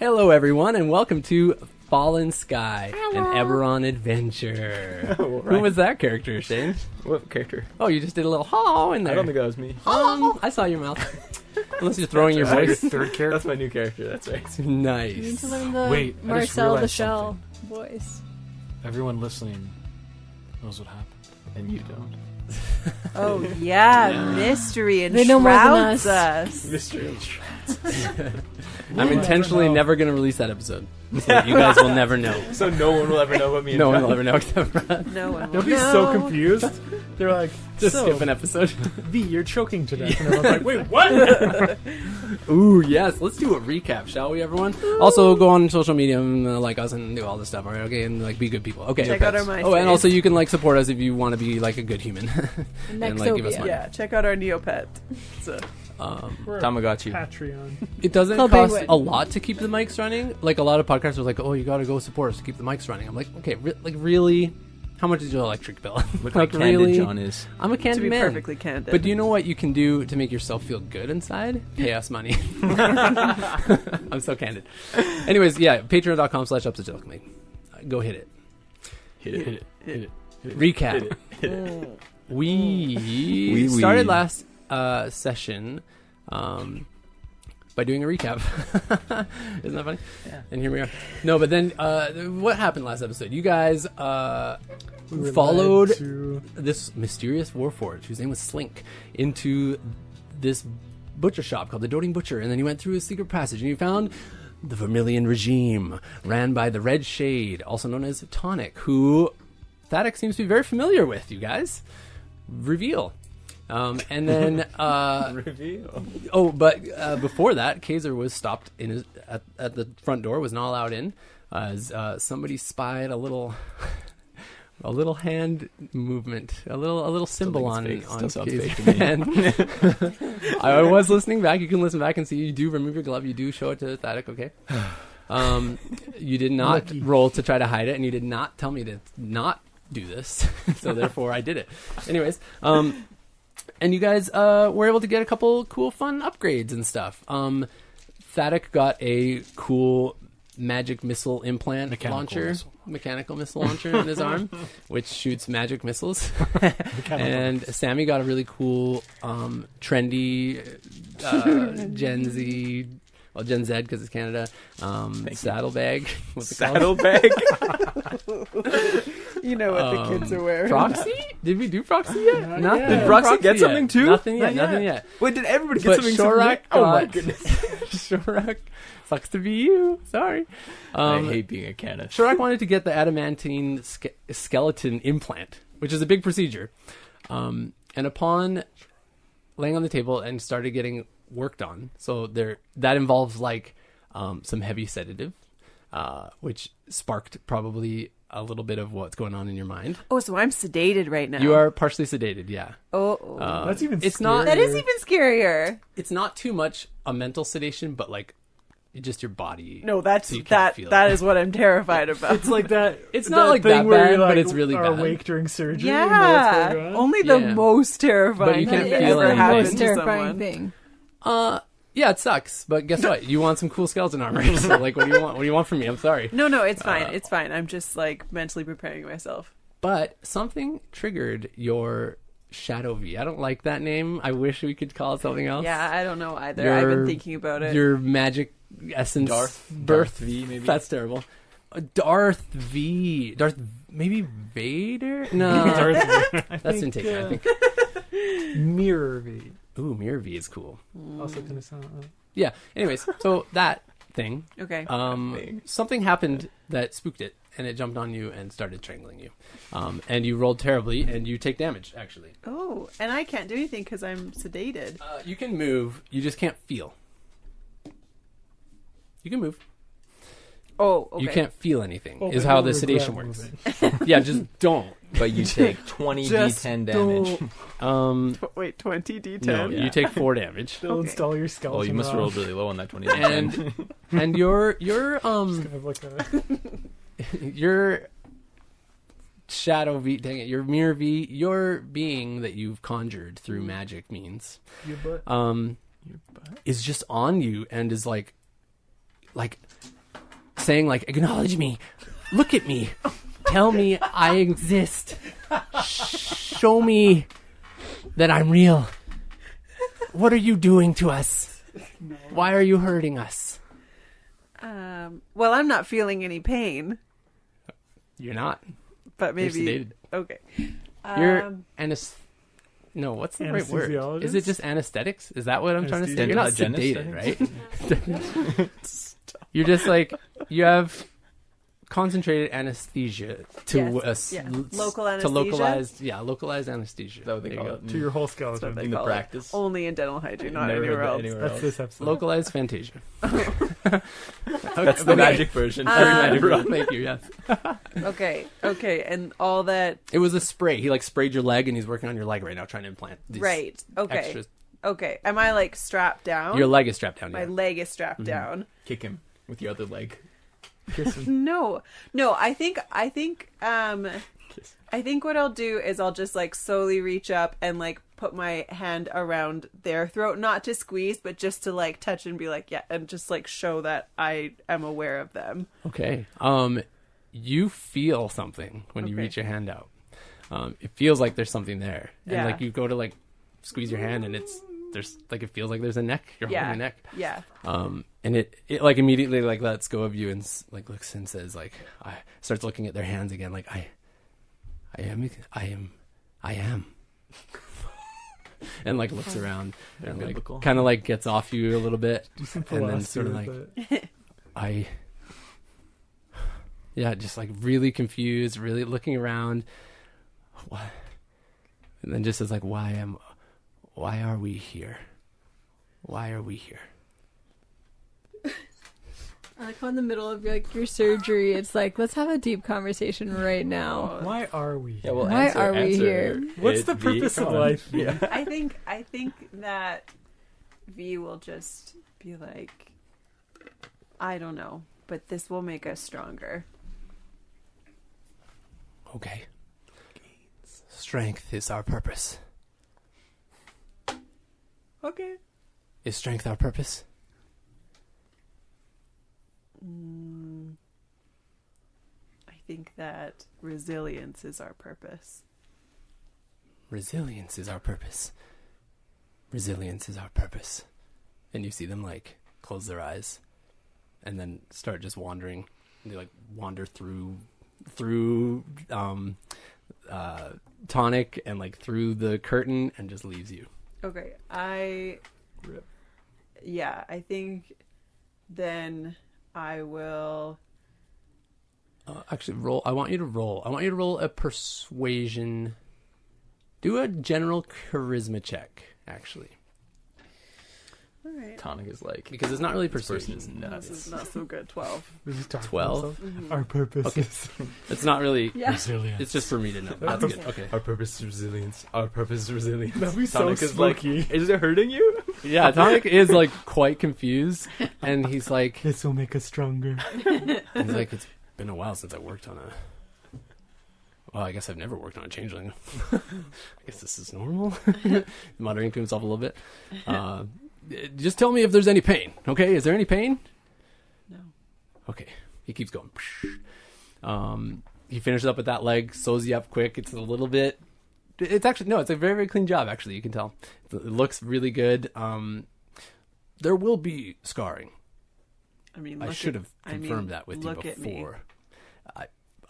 Hello, everyone, and welcome to Fallen Sky, an Eberron adventure. Oh, right. Who was that character, Shane? What character? Oh, you just did a little "haw" in there. I don't think that was me. I saw your mouth. Unless you're throwing your That's voice. right. Third character. That's my new character. That's right. You need Nice. to learn the Wait, I just Marcel the realized Shell voice. Everyone listening knows what happened. And you don't. Oh yeah, Yeah. mystery They know more than enshrouds us. Mystery. I'm intentionally never going to release that episode. So that you guys will never know. So no one will ever know what me and No one John- will ever know except for No one will They'll be know. so confused. They're like, just so, skip an episode. V, you're choking to death. And everyone's like, wait, what? Ooh, yes. Let's do a recap, shall we, everyone? Also, go on social media and like us and do all this stuff, all right? Okay, and like be good people. Okay. Check out our MySpace. Oh, and also you can like support us if you want to be like a good human. and like give us Nextopia. money. Yeah, check out our Neopet. So, We're Tamagotchi. Patreon. It doesn't Called cost Bigwit. a lot to keep the mics running. Like a lot of podcasts are like, "Oh, you got to go support us to keep the mics running." I'm like, "Okay, like really? How much is your electric bill?" Look like how candid really? John is. I'm a to candid be man. perfectly candid. But do you know what you can do to make yourself feel good inside? Pay us money. I'm so candid. Anyways, yeah, patreon.com/upsagilchemy. Go hit it. Hit it. Hit it. Hit it. Recap. Hit it. Hit it. We started last session by doing a recap. Isn't that funny? Yeah. And here we are. No, but then what happened last episode? You guys We were followed led to this mysterious warforged, whose name was Slink, into this butcher shop called the Doting Butcher, and then you went through a secret passage and you found the Vermilion regime ran by the Red Shade, also known as Tonic, who Thaddeus seems to be very familiar with. You guys reveal. And then Reveal. but before that, Kaiser was stopped in his at the front door, was not allowed in, as somebody spied a little hand movement, a little symbol on Something's fake. on Still sounds Kaiser's fake to me. hand. I was listening back. You can listen back and see. You do remove your glove. You do show it to Thaddeus. Okay. You did not Lucky. roll to try to hide it, and you did not tell me to not do this. So therefore, I did it. Anyways. And you guys were able to get a couple cool, fun upgrades and stuff. Thaddeus got a cool magic missile implant mechanical missile launcher in his arm, which shoots magic missiles. And Sammy got a really cool, trendy Gen Z. Well, Gen Z because it's Canada. Saddlebag. What's it called? Saddlebag. you know what the kids are wearing. Proxy? Did we do Proxy yet? Not Nothing. yet. Did Proxy Proxy get yet. something too? Nothing yet. Not Nothing yet. Wait, did everybody get But something? Shorak Oh my got- goodness. Shorak sucks to be you. Sorry. I hate being a canon. Shorak wanted to get the adamantine skeleton implant, which is a big procedure. And upon laying on the table and started getting worked on, so that involves like some heavy sedative, which sparked probably a little bit of what's going on in your mind. Oh, so I'm sedated right now. You are partially sedated, yeah. Oh, That's even It's not. that is even scarier. It's not too much a mental sedation, but like just your body. No, that's So you can't that. feel That it. is what I'm terrified about. It's like that. It's not like thing that where bad, you, like, but it's really are bad. awake during surgery. You know what's Yeah, going on. only the Yeah. most terrifying But you can't thing That that feel ever is the anything. happened most to terrifying someone. thing. Yeah, it sucks. But guess what? You want some cool skeleton armor. So like, what do you want? What do you want from me? I'm sorry. No, it's fine. It's fine. I'm just like mentally preparing myself. But something triggered your Shadow V. I don't like that name. I wish we could call it something else. Yeah, I don't know either. I've been thinking about it. Your magic essence. Darth V, maybe? That's terrible. Darth V. Maybe Vader? No. That's intake, I think. Mirror V. Ooh, Mirror V is cool. Also kind of sound. Yeah. Anyways, so that thing. Okay. Something happened that spooked it, and it jumped on you and started strangling you. And you rolled terribly, and you take damage, actually. Oh, and I can't do anything because I'm sedated. You can move, you just can't feel. You can move. Oh, okay. You can't feel anything, Oh, is but how you'll the regret sedation works. moving. Yeah, just don't. But you take 20 Just d10 damage. Wait, 20 d10? No, Yeah. you take 4 damage. Still install your skeleton. Oh, you must have ROM. rolled really low on that 20 d10. And your Kind of like a your Shadow V, dang it, your Mirror V, your being that you've conjured through magic means, your butt. is just on you and is like saying like, acknowledge me, look at me, tell me I exist, show me that I'm real. What are you doing to us? Why are you hurting us? Well, I'm not feeling any pain, You're not. but maybe You're sedated. okay. You're No, what's the right word? Anesthesiologist? Is it just anesthetics? Is that what I'm trying to say? Anesthesia. You're not sedated, right? You're just like, you have concentrated anesthesia to Local to anesthesia? localized anesthesia. Is that what they There call you it? To your whole That's what skeleton. they In the call practice? it. Only in dental hygiene, not Never heard anywhere that else. anywhere That's else. this episode. Localized Fantasia. That's the magic version. Magic Eberron. word. Thank you. Yes. Okay, and all that. It was a spray. He like sprayed your leg, and he's working on your leg right now, trying to implant these Right. Okay. extras. Okay. Am I like strapped down? Your leg is strapped down. My Yeah. leg is strapped down. Kick him with your other leg. Kiss him. No. I think what I'll do is I'll just like slowly reach up and like put my hand around their throat, not to squeeze, but just to like touch and be like, yeah, and just like show that I am aware of them. Okay. You feel something when you Okay. reach your hand out. It feels like there's something there, and Yeah. like you go to like squeeze your hand, and there's like it feels like there's a neck. You're holding a neck. Yeah. And it like immediately like lets go of you and like looks and says like I starts looking at their hands again like I am, and like looks around and like biblical. kind of like gets off you a little bit, Do some and then philosophy sort of with like it. just like really confused, really looking around. What? And then just says like, why are we here? Why are we here? I like how in the middle of like your surgery, it's like, let's have a deep conversation right now. Why are we? Yeah, well, Why answer, are we answer here? What's it, the V. purpose Come of on. life? Yeah. I think that V will just be like, I don't know, but this will make us stronger. Okay. Strength is our purpose. Okay. Is strength our purpose? I think that resilience is our purpose. Resilience is our purpose. Resilience is our purpose. And you see them like close their eyes and then start just wandering. They like wander through tonic and like through the curtain and just leaves you. Okay, I think then I will. Actually, roll. I want you to roll a persuasion. Do a general charisma check, actually, All right. Tonic is like, because it's not really this persuasion. person is This nuts. is not so good. 12. This is talking 12? about myself. Our purpose Okay. is It's not really. Yeah. resilience. It's just for me to know. That's good. Okay. Our purpose is resilience. Our purpose is resilience. That'd be so Tonic is like, spooky. is it hurting you? Yeah, Tonic is like quite confused, and he's like, This will make us stronger. it's been a while since I worked on a. Well, I guess I've never worked on a changeling. I guess this is normal. Muttering to himself a little bit. Just tell me if there's any pain. Okay, is there any pain? No. Okay, he keeps going. He finishes up with that leg, sews you up quick. It's a little bit. It's actually no. It's a very very clean job. Actually, you can tell. It looks really good. There will be scarring. I mean, I should have confirmed that with you look at me. before.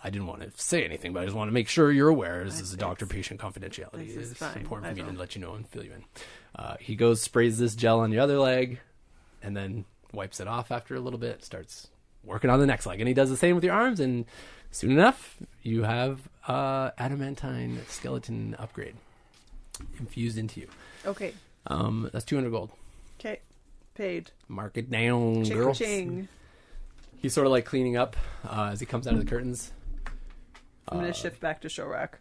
I didn't want to say anything, but I just want to make sure you're aware. This is a doctor-patient confidentiality. This is It's fine. important I for me to don't- let you know and fill you in. He goes, sprays this gel on the other leg, and then wipes it off after a little bit, starts working on the next leg. And he does the same with your arms, and soon enough, you have adamantine skeleton upgrade infused into you. Okay. That's 200 gold. Okay. Paid. Mark it down, Ching girl. ching. He's sort of like cleaning up as he comes out of the curtains. I'm gonna shift back to show rack.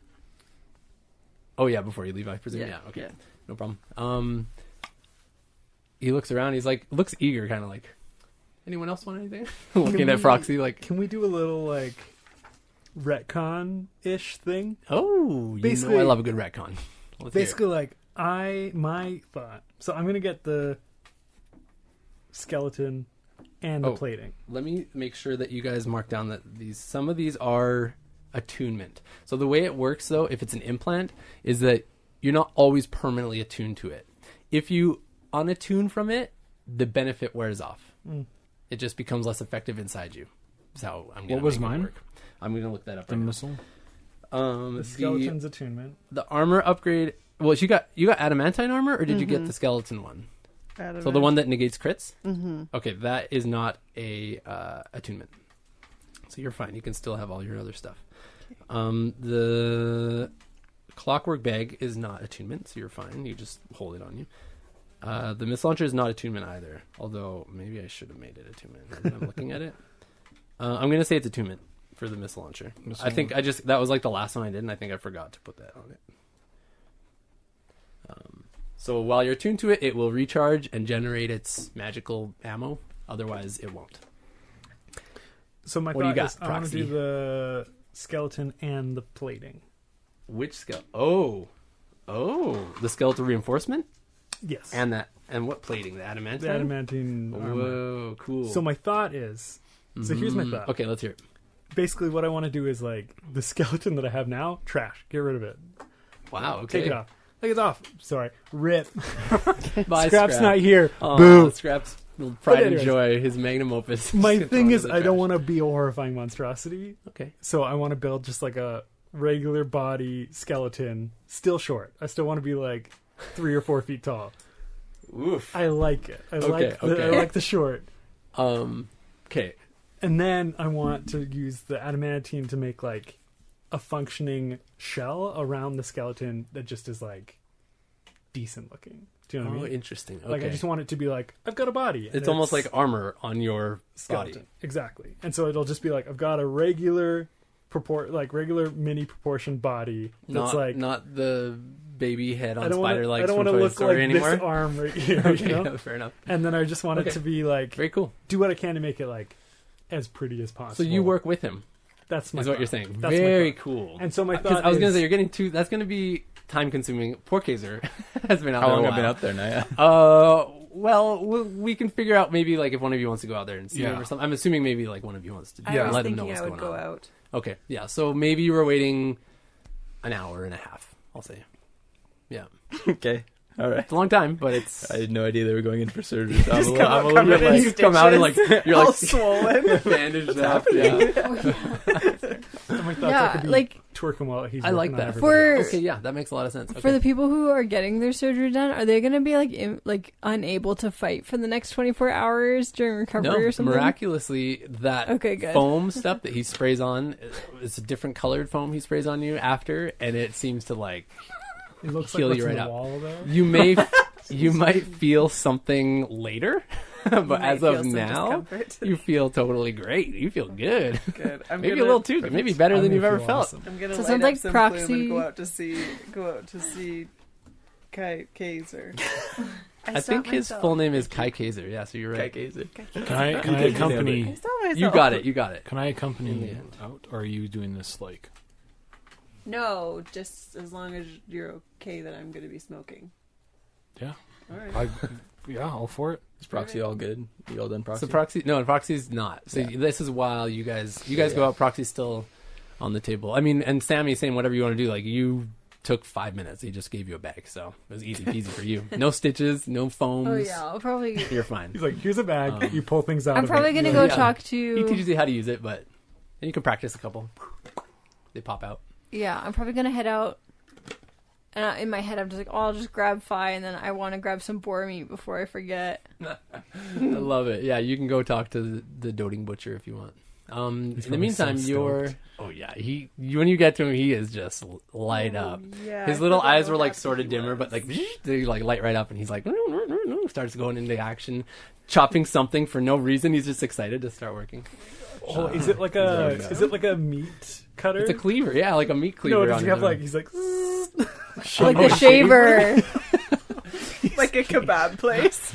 Oh yeah, before you leave, I presume. Yeah. Okay. Yeah. No problem. He looks around. He's like, looks eager, kind of like. Anyone else want anything? Looking at Froxy, like, Can we do a little like retcon-ish thing? oh, Basically- I love a good retcon. Let's hear it. Basically, like my thought. So I'm gonna get the skeleton and the plating. Let me make sure that you guys mark down that some of these are attunement. So the way it works, though, if it's an implant, is that you're not always permanently attuned to it. If you unattune from it, the benefit wears off. It just becomes less effective inside you. That's how I'm going to What was make it mine? work. I'm going to look that up. The right now. missile? The skeleton's attunement. The armor upgrade. Well, you got adamantine armor, or did you get the skeleton one? So the one that negates crits. Okay, that is not a attunement. So you're fine. You can still have all your other stuff. The clockwork bag is not attunement, so you're fine. You just hold it on you. The missile launcher is not attunement either. Although maybe I should have made it attunement. Now that I'm looking at it. I'm gonna say it's attunement for the missile launcher. I think that was like the last one I did, and I think I forgot to put that on it. So while you're attuned to it, it will recharge and generate its magical ammo. Otherwise, it won't. So my What do you thought got, is I want to Proxy? do the skeleton and the plating. Which skeleton? Oh, the skeletal reinforcement Yes. and what plating? The adamantine. the adamantine armor. Whoa, cool. So my thought is, so here's my thought. Okay, let's hear it. Basically, what I want to do is like the skeleton that I have now, trash. Get rid of it. Wow. Okay. Take it off. Take it off. Sorry. Rip. Bye, Scrap's not here. Oh, Boo. Scrap's pride and anyways. joy. His magnum opus. My Gets thing onto is, the I don't trash. want to be a horrifying monstrosity. Okay. So I want to build just like a regular body skeleton, still short. I still want to be like 3 or 4 feet tall. Oof. I like it. I Okay. like the short. Okay. And then I want to use the adamantine to make like a functioning shell around the skeleton that just is like decent looking. Do you know what I Oh, mean? interesting. Okay. Like I just want it to be like I've got a body. and it's almost like armor on your skeleton. body. Exactly. And so it'll just be like I've got a regular regular mini proportioned body that's not the baby head on I don't spider want legs to from Toy look Story like anymore. this arm right here. Okay, You know? no, fair enough. And then I just want it to be like Very cool. do what I can to make it like as pretty as possible. So you work with him, That's my is what thought. you're saying. That's my Very thought. cool. And so my 'Cause thought I was going to is- say, you're getting too... That's going to be time-consuming. Poor Kaiser has been out How there long a have I been while. out there now? Yeah. Well, we can figure out maybe like if one of you wants to go out there and see Yeah. him or something. I'm assuming maybe like one of you wants to I was let him know thinking what's I would going go on. out. Okay, yeah. So maybe you were waiting an hour and a half, I'll say. Yeah. Okay. All right. It's a long time, but it's... I had no idea they were going in for surgery. So I'm a come little, out I'm a little bit covered in like, you come out and like... You're all like swollen. bandaged up. Yeah. And my thoughts Yeah, I could be like twerking while he's I like working on that. everybody else. For Okay, yeah. That makes a lot of sense. for Okay. the people who are getting their surgery done, are they going to be like unable to fight for the next 24 hours during recovery or something? Miraculously, that Okay, good. foam stuff that he sprays on, it's a different colored foam he sprays on you after, and it seems to like It looks heal like you what's right in the up. wall there. You might feel something later, but as of now, you feel totally great. You feel good. Good. I'm Maybe gonna, a little too good. Maybe better than I'm you've gonna ever feel felt. awesome. I'm gonna So it light sounds up like some Proxy- plume and go out to see Kaiser. I think his full name is Kai Kaiser. Yeah, so you're right. Kaiser. Can I I stopped accompany? myself. You got it. You got it. Can I In the accompany end. out, or are you doing this like? No, just as long as you're okay that I'm going to be smoking. Yeah, All right. yeah, all for it. Is Proxy all good? You all done Proxy? So Proxy's not. So Yeah. this is while you guys Yeah. go out. Proxy's still on the table. I mean, and Sammy's saying whatever you want to do. Like you took 5 minutes. He just gave you a bag, so it was easy peasy for you. No stitches, no foams. Oh yeah, I'll probably. You're fine. He's like, here's a bag. Um, you pull things out I'm of probably it. gonna You're go like, Yeah. talk He to. teaches you how to use it, but and you can practice a couple. They pop out. Yeah, I'm probably gonna head out. And in my head, I'm just like, oh, I'll just grab Fi, and then I want to grab some boar meat before I forget. I love it. Yeah, you can go talk to the doting butcher if you want. In the probably meantime, so you're... stoked. Oh, yeah. When you get to him, he is just light up. Yeah, His I little forgot eyes how were like happy sort of he dimmer, was. but like they like light right up, and he's like starts going into action, chopping something for no reason. He's just excited to start working. Oh, is it like a meat cutter? It's a cleaver, yeah, like a meat cleaver. No, does on he his have arm. like he's like Like the shaver. like a kebab place.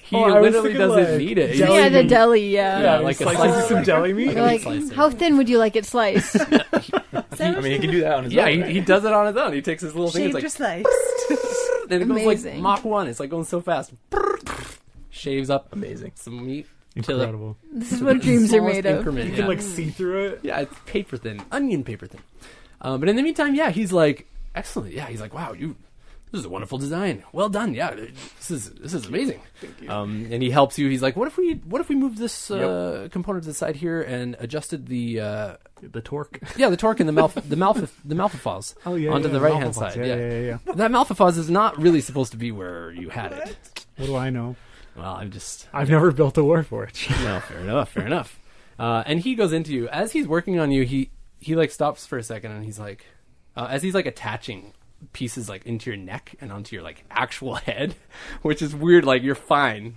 He Oh, I was literally thinking, doesn't like, need it. deli Yeah, the meat. deli, yeah. Yeah, like like a slices slice. some deli meat. You're like, Slicer. how thin would you like it sliced? I mean, he can do that on his Yeah, own. right? he does it on his own. He takes his little thing. Shaved It's or like, sliced. then it goes like Amazing. Mach 1. It's like going so fast. Shaves up Amazing. some meat. Incredible. This is what dreams are smallest made of. increment, You yeah. can like see through it. Yeah, it's paper thin, onion paper thin. But in the meantime, yeah, he's like, excellent. Yeah, he's like, wow, this is a wonderful design. Well done. Yeah, this is amazing. Thank you. And he helps you. He's like, what if we moved this component to the side here and adjusted the torque. yeah, the torque and the malphafaz onto the right hand side. Yeah. That malphafaz is not really supposed to be where you had it. What do I know? Well, I've never built a Warforged. no, fair enough. And he goes into you as he's working on you. He like stops for a second and he's like, as he's like attaching pieces like into your neck and onto your like actual head, which is weird. Like you're fine,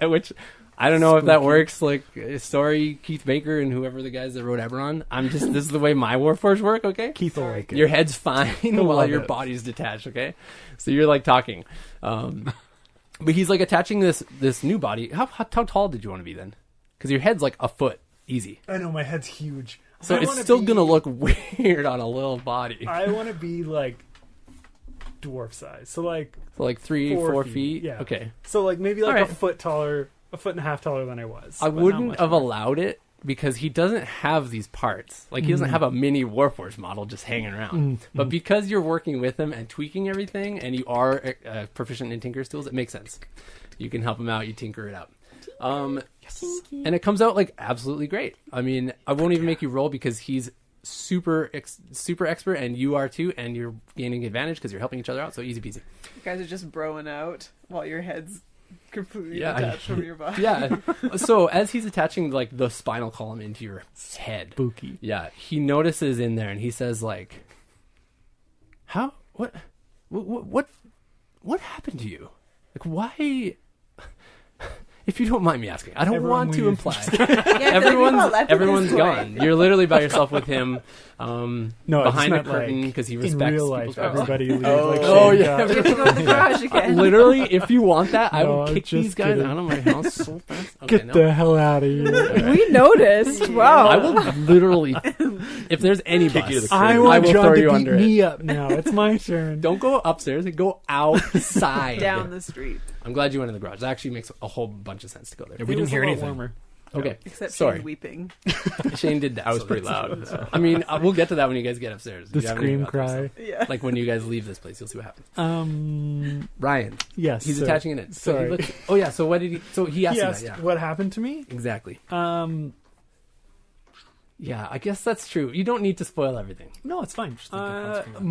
which I don't know if that works. Like sorry, Keith Baker and whoever the guys that wrote Eberron. This is the way my Warforged work. Okay, Keith will like it. your head's fine while love your it. body's detached. Okay, so you're like talking, but he's like attaching this new body. How tall did you want to be then? Because your head's like a foot easy. I know my head's huge. So it's still gonna look weird on a little body. I want to be like dwarf size. So like 3, 4 feet. Yeah. Okay. So like maybe like All right. a foot taller, a foot and a half taller than I was. I but not wouldn't much have more. allowed it because he doesn't have these parts. Like he doesn't have a mini Warforged model just hanging around. But because you're working with him and tweaking everything, and you are proficient in Tinker's tools, it makes sense. You can help him out. You tinker it up. And it comes out like absolutely great. I mean, I won't even make you roll because he's super expert and you are too, and you're gaining advantage because you're helping each other out. So easy peasy. You guys are just broing out while your head's completely Yeah, detached from your body. Yeah. So as he's attaching like the spinal column into your head, Spooky. yeah, he notices in there and he says like, "How? What happened to you? Like why?" If you don't mind me asking, I don't Everyone want to leave. imply. Yeah, Everyone's gone. You're literally by yourself with him No, I just behind a meant, curtain like, because he in respects real life, people's privacy. everybody leaves. Oh. Like, Oh, Shane yeah. got- You have to go to the garage again. Literally, if you want that, I No, will I'm kick just these guys kidding. out of my house so fast. Okay, Get no. the hell out of here. We noticed. Wow. I will literally, if there's any Kick you to the bus, I I want will John throw to you beat under me it. up now. It's my turn. Don't go upstairs. Go outside. Down the street. I'm glad you went in the garage. That actually makes a whole bunch of sense to go there. Yeah, we It didn't was hear a lot anything. warmer. Okay, Except sorry. Shane weeping. Shane did that. I was so pretty that's- loud. I mean, we'll get to that when you guys get upstairs. The You haven't even scream got there, cry. Yeah. so- like when you guys leave this place, you'll see what happens. Ryan, Yes. he's sir. attaching it in. So he Sorry. looks, oh yeah. So what did he? So he asked He you asked that. Yeah, what happened to me. exactly. Um, Yeah, I guess that's true. You don't need to spoil everything. no, it's fine. think it comes from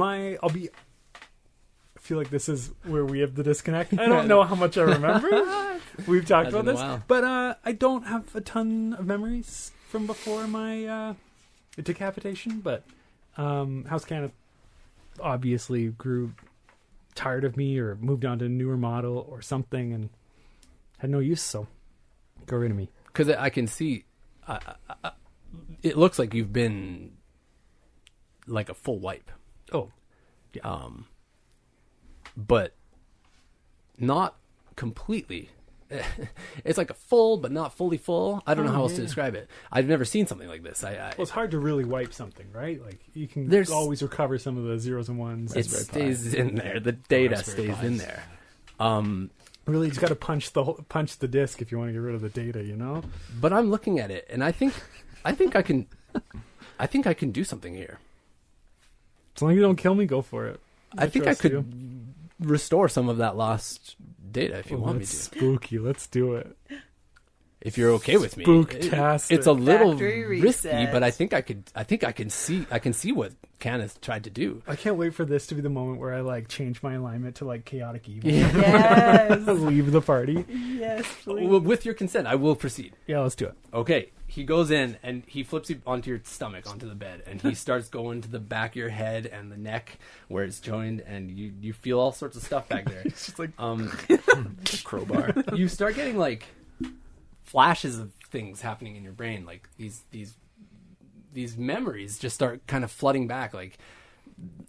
I feel like this is where we have the disconnect. I don't know how much I rember. We've talked Has about been a this, while. but I don't have a ton of memories from before my decapitation. But House Canada obviously grew tired of me, or moved on to a newer model or something, and had no use. So go rid of me. Because I can see, it looks like you've been like a full wipe. Oh, But not completely. It's like a full, but not fully full. I don't know how else to yeah. describe it. I've never seen something like this. well, it's hard to really wipe something, right? Like you can There's- always recover some of the zeros and ones. it stays in there. The data Raspberry stays Pis. in there. Really, you just got to punch the disc if you want to get rid of the data. You know. But I'm looking at it, and I think I can do something here. As long as you don't kill me, go for it. I think I trust could you. restore some of that lost data if you Oh, want me that's to. spooky. Let's do it. If you're okay with me. Spooktastic. It's a little Factory risky, reset. but I think I can see what Kenneth tried to do. I can't wait for this to be the moment where I like change my alignment to like chaotic evil. Yes. Leave the party. Yes, please. Well, with your consent, I will proceed. Yeah, let's do it. Okay, he goes in and he flips you onto your stomach, onto the bed, and he starts going to the back of your head and the neck where it's joined, and you feel all sorts of stuff back there. It's just like Crowbar. You start getting like flashes of things happening in your brain, like these memories just start kind of flooding back, like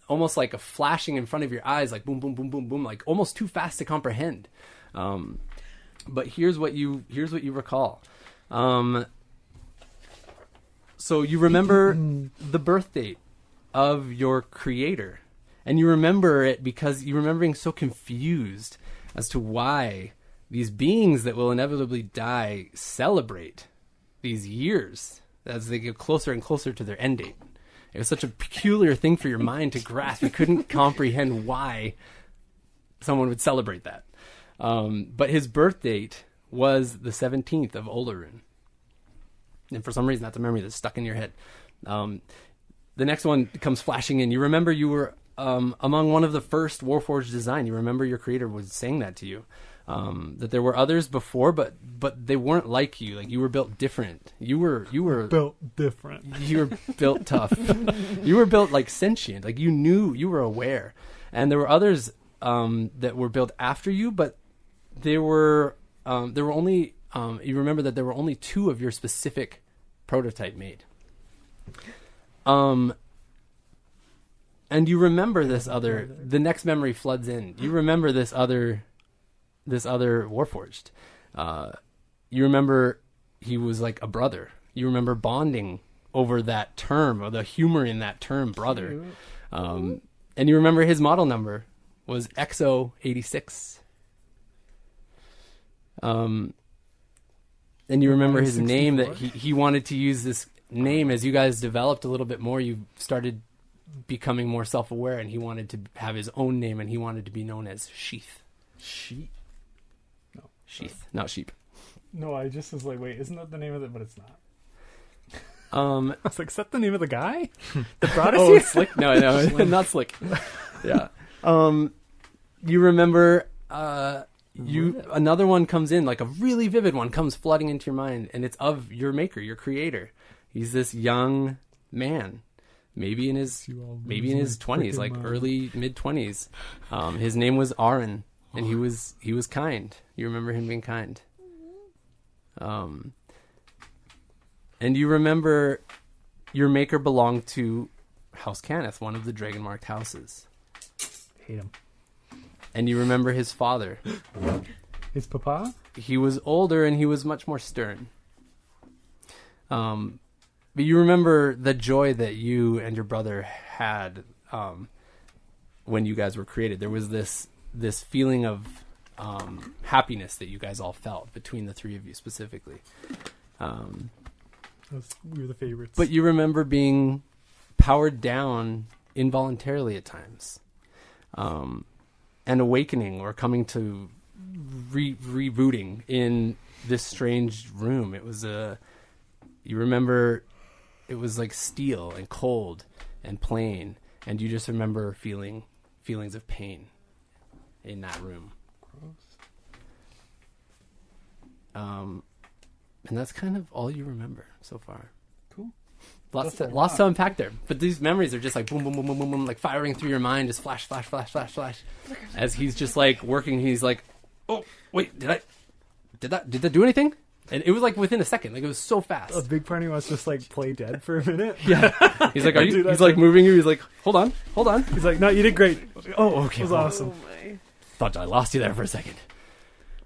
almost like a flashing in front of your eyes, like boom, boom, boom, boom, boom, like almost too fast to comprehend. But here's what you recall. So you remember the birth date of your creator, and you remember it because you remember being so confused as to why these beings that will inevitably die celebrate these years as they get closer and closer to their end date. It was such a peculiar thing for your mind to grasp. You couldn't comprehend why someone would celebrate that. But his birth date was the 17th of Olorun. And for some reason, that's a memory that's stuck in your head. The next one comes flashing in. You remember you were among one of the first Warforged design. You remember your creator was saying that to you. That there were others before, but they weren't like you. Like, you were built different. You were built different. You were built tough. You were built like sentient. Like, you knew, you were aware. And there were others that were built after you, but there were only you remember that there were only 2 of your specific prototype made. And you remember this other. The next memory floods in. You remember this other Warforged. You remember he was like a brother. You remember bonding over that term, or the humor in that term, brother. And you remember his model number was XO86. And you remember his name, that he wanted to use this name. As you guys developed a little bit more, you started becoming more self-aware, and he wanted to have his own name, and he wanted to be known as Sheath. Sheep. No. Sheath, not sheep. No, I just was like, wait, isn't that the name of it? But it's not. I was like, is that the name of the guy that brought us oh, here? Slick? No, not Slick. Yeah. You remember another one comes in, like a really vivid one comes flooding into your mind, and it's of your maker, your creator. He's this young man, maybe in his 20s, like early mid 20s. His name was Aaron, and he was kind. You remember him being kind. And you remember your maker belonged to House Cannith, one of the dragon marked houses. Hate him. And you remember his father. His papa? He was older, and he was much more stern. But you remember the joy that you and your brother had when you guys were created. There was this feeling of happiness that you guys all felt between the 3 of you specifically. We were the favorites. But you remember being powered down involuntarily at times. And awakening or coming to rebooting in this strange room. It was you remember it was like steel and cold and plain, and you just remember feelings of pain in that room. Gross. And that's kind of all you remember so far. Cool. Lots to unpack there. But these memories are just like boom, boom, boom, boom, boom, boom, like firing through your mind, just flash, flash, flash, flash, flash. As he's just like working, he's like, oh, wait, did that do anything? And it was like within a second, like it was so fast. A big part of me wants to just like play dead for a minute. Yeah. He's like, he's like moving you. He's like, hold on. He's like, no, you did great. Oh, okay. It was awesome. Oh my. Thought I lost you there for a second.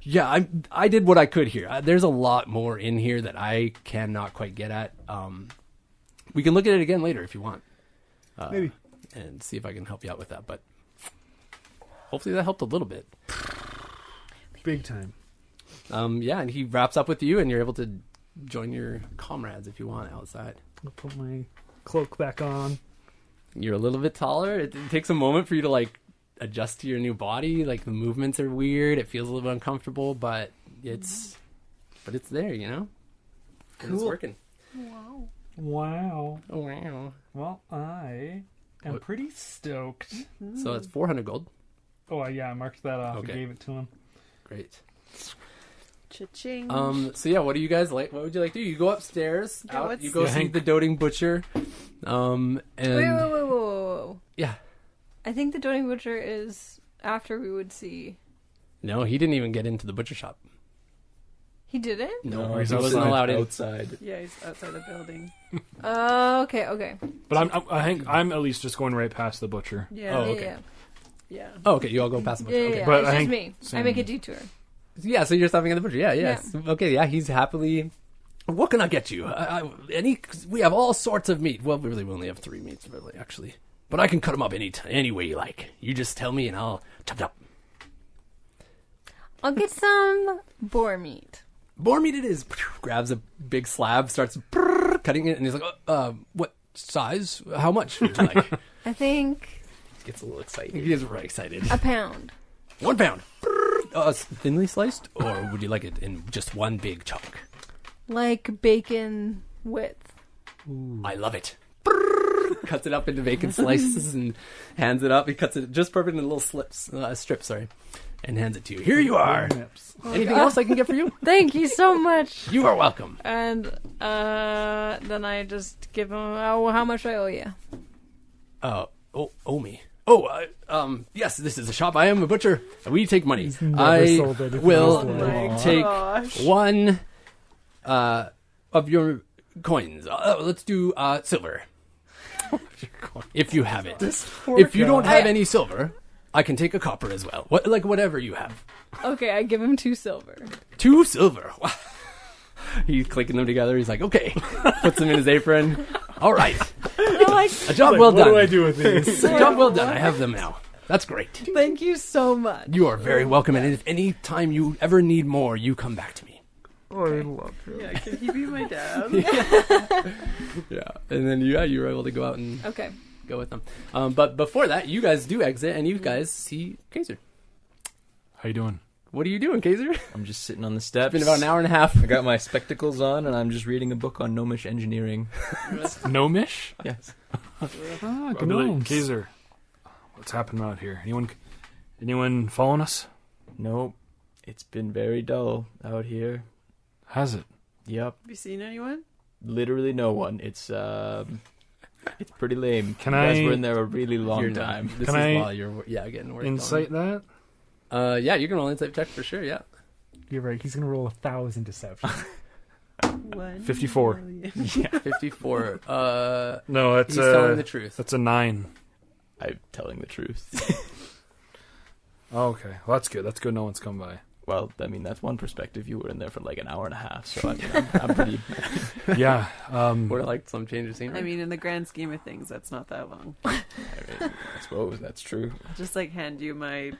Yeah, I did what I could here. There's a lot more in here that I cannot quite get at. We can look at it again later if you want. Maybe. And see if I can help you out with that. But hopefully that helped a little bit. Big time. Yeah, and he wraps up with you, and you're able to join your comrades if you want outside. I'll put my cloak back on. You're a little bit taller. It takes a moment for you to like adjust to your new body. Like the movements are weird. It feels a little bit uncomfortable, but it's there, you know? And it's working. Wow. Wow. Oh, wow. Well, I am pretty stoked. So that's 400 gold. Oh, yeah, I marked that off. Okay. I gave it to him. Great. Cha-ching. So yeah, what do you guys like? What would you like to do? You go upstairs. Yeah, You go see the doting butcher. And Whoa. yeah. I think the Doting Butcher is after we would see. No, he didn't even get into the butcher shop. He didn't? No, he's he wasn't allowed in. outside. Yeah, he's outside the building. Okay. But I think I'm at least just going right past the butcher. Yeah. Oh, okay. Yeah. Yeah. Oh, okay. You all go past the butcher. Yeah, Okay. yeah. But It's I just think me. I same- make a detour. Yeah, so you're stopping at the butcher. Yeah, yes. Okay, yeah, he's happily... What can I get you? We have all sorts of meat. Well, we only have 3 meats, really, actually. But I can cut them up any way you like. You just tell me and I'll chop. I'll get some boar meat. Boar meat it is. Grabs a big slab, starts cutting it, and he's like, what size? How much would you like? I think Gets a little excited. He is very excited. a pound. 1 pound. Thinly sliced? Or would you like it in just one big chunk? Like bacon width. I love it. Cuts it up into bacon slices and hands it up. He cuts it just perfect in little strips, and hands it to you. Here you are. Anything else I can get for you? Thank you so much. You are welcome. And then I just give him, oh, how much do I owe you? Owe me. Yes, this is a shop. I am a butcher. We take money. He's never I sold anything will in his life. take Gosh. one of your coins. Let's do silver. If you have it. If you don't have any silver, I can take a copper as well. Whatever you have. Okay, I give him 2 silver. 2 silver. He's clicking them together. He's like, okay. Puts them in his apron. All right. I'm like, A job well What done. do I do with these? A job well done. I have them now. That's great. thank you so much. You are very welcome. And if any time you ever need more, you come back to me. I love you. Yeah, can he be my dad? Yeah. And then, you were able to go out and Okay. go with them. But before that, you guys do exit, and you guys see Kaiser. How you doing? What are you doing, Kaiser? It's I'm just sitting on the steps. been about an hour and a half. I got my spectacles on, and I'm just reading a book on gnomish engineering. Gnomish? Yes. Ah, I'll be like, gnomes. Kaiser, what's happening out here? Anyone following us? Nope. It's been very dull out here. Has it? Yep. Have you seen anyone? Literally no one. It's pretty lame. Can you guys I- were in there a really long You're time. done. This Can is I while you're getting work Insight that? on. Yeah, you can roll insight check for sure. Yeah. You're right. He's gonna roll 1,000 deception. 54. Yeah. 54. No, that's He's telling the truth. That's a 9. I'm telling the truth. Oh, okay. Well, that's good. That's good. No one's come by. Well, I mean, that's one perspective. You were in there for like an hour and a half, so I mean, I'm pretty... Yeah. Or like some change of scenery. I mean, in the grand scheme of things, that's not that long. I suppose that's true. I'll just like hand you my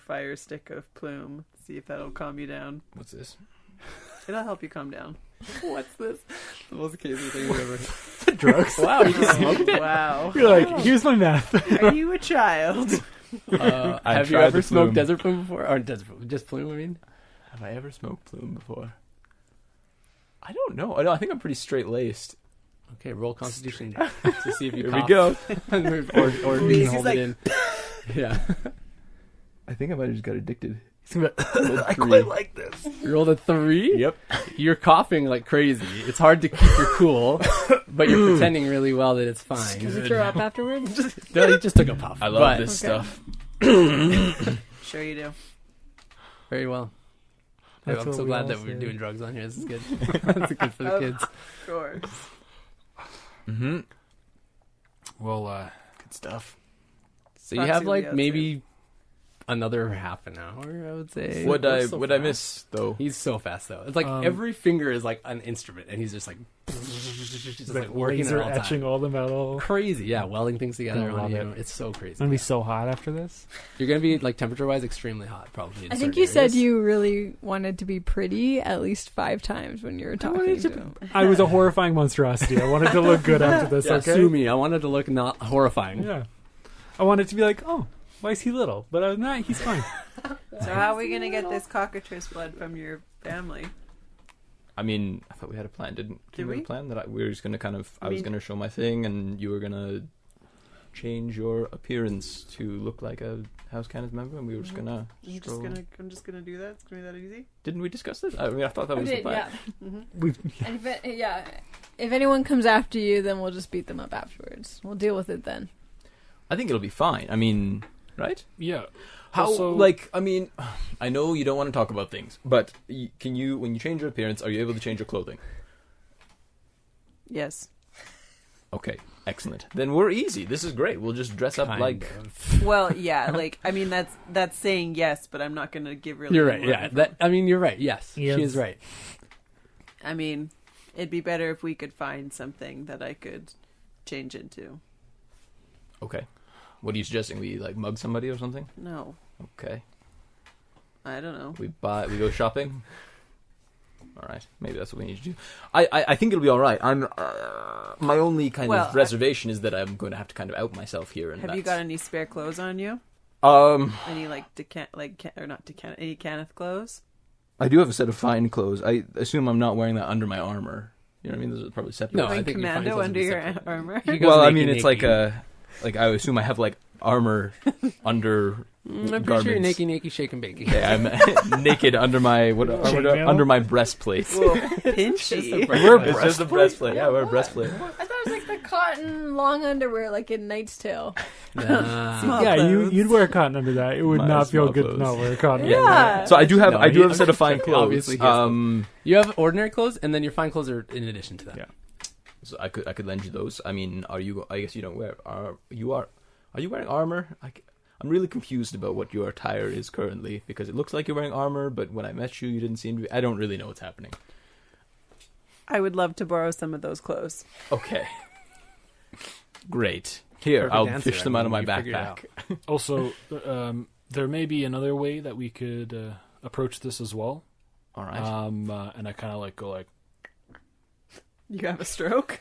fire stick of plume. See if that'll calm you down. What's this? It'll help you calm down. What's this? The most Kaiser thing you've ever. Drugs. Wow, you just smoked it. Wow. You're like, here's my meth. Are you a child? I Have you tried ever the smoked plume. desert plume before? Or desert plume, just plume, I mean? Have I ever smoked plume before? I don't know. I think I'm pretty straight-laced. Okay, roll Constitution to see if you Here we cough. go. or you Please, can hold he's it in. Yeah. I think I might have just got addicted. I quite like this. You rolled a 3? Yep. You're coughing like crazy. It's hard to keep your cool, but you're pretending really well that it's fine. Did you throw up afterwards? No, you just took a puff. I love but- this Okay. stuff. Sure you do. Very well. Hey, That's I'm what so we glad all that we're say. doing drugs on here. This is good. This is good for the kids. Of course. Mm-hmm. Well, Good stuff. So you have Foxy will be like out maybe another half an hour, I would say. Would We're so I fast. miss though? He's so fast though. It's like every finger is like an instrument, and he's just like, just like working it laser all the etching time. all the metal. Crazy, yeah, welding things together Gonna on love you. it. It's so crazy. It's gonna be so hot after this. You're gonna be like temperature-wise extremely hot, probably. in I think certain you said areas. you really wanted to be pretty at least 5 times when you were talking to him. I was a horrifying monstrosity. I wanted to look good after this. Yeah, Okay. sue me. I wanted to look not horrifying. Yeah. I wanted to be like, oh, why is he little? But other than that, he's fine. So how are we gonna get this cockatrice blood from your family? I mean, I thought we had a plan, didn't Did we? we? Have a plan that we were just gonna kind of. I was mean- gonna show my thing, and you were gonna change your appearance to look like a House Cannon member, and we were just gonna. stroll- I'm just gonna do that. It's gonna be that easy. Didn't we discuss this? I mean, I thought that We was the did, plan. yeah. We've, And if anyone comes after you, then we'll just beat them up afterwards. We'll deal with it then. I think it'll be fine. I mean, right? yeah. How? Also- Like, I mean, I know you don't want to talk about things, but can you, when you change your appearance, are you able to change your clothing? Yes. Okay, excellent. Then we're easy. This is great. We'll just dress up Kind like. of. Well, yeah. Like, I mean, that's saying yes, but I'm not gonna give really. You're right. more Yeah. info. That. I mean, you're right. Yes, Yes. she is right. I mean, it'd be better if we could find something that I could change into. Okay. What are you suggesting? We like mug somebody or something? No. Okay. I don't know. We go shopping. All right, maybe that's what we need to do. I think it'll be all right. I'm my only kind of reservation is that I'm going to have to kind of out myself here. And have you got any spare clothes on you? Any any Kenneth clothes? I do have a set of fine clothes. I assume I'm not wearing that under my armor. You know what I mean? Those are probably separate. No, I think commando under your armor. Well, I mean, it's like I assume I have like armor under. I'm pretty sure you're naked, shaking, baking. Yeah, I'm naked under my under my breastplate. Whoa, pinchy. It's just a breastplate. Yeah, wear a breastplate. I thought it was like the cotton long underwear, like in Knight's Tale. Nah. Yeah, you'd wear cotton under that. It would My not feel small good clothes. to not wear cotton. Yeah. So I do have a set of fine Obviously, clothes. he has you have ordinary clothes, and then your fine clothes are in addition to that. Yeah. So I could lend you those. I mean, I guess you don't wear. Are you wearing armor? I'm really confused about what your attire is currently because it looks like you're wearing armor, but when I met you, you didn't seem to be. I don't really know what's happening. I would love to borrow some of those clothes. Okay. Great. Here, Perfect I'll answer. fish them out of my You figured it backpack. Also, there may be another way that we could approach this as well. All right. And I kind of like go like You have a stroke?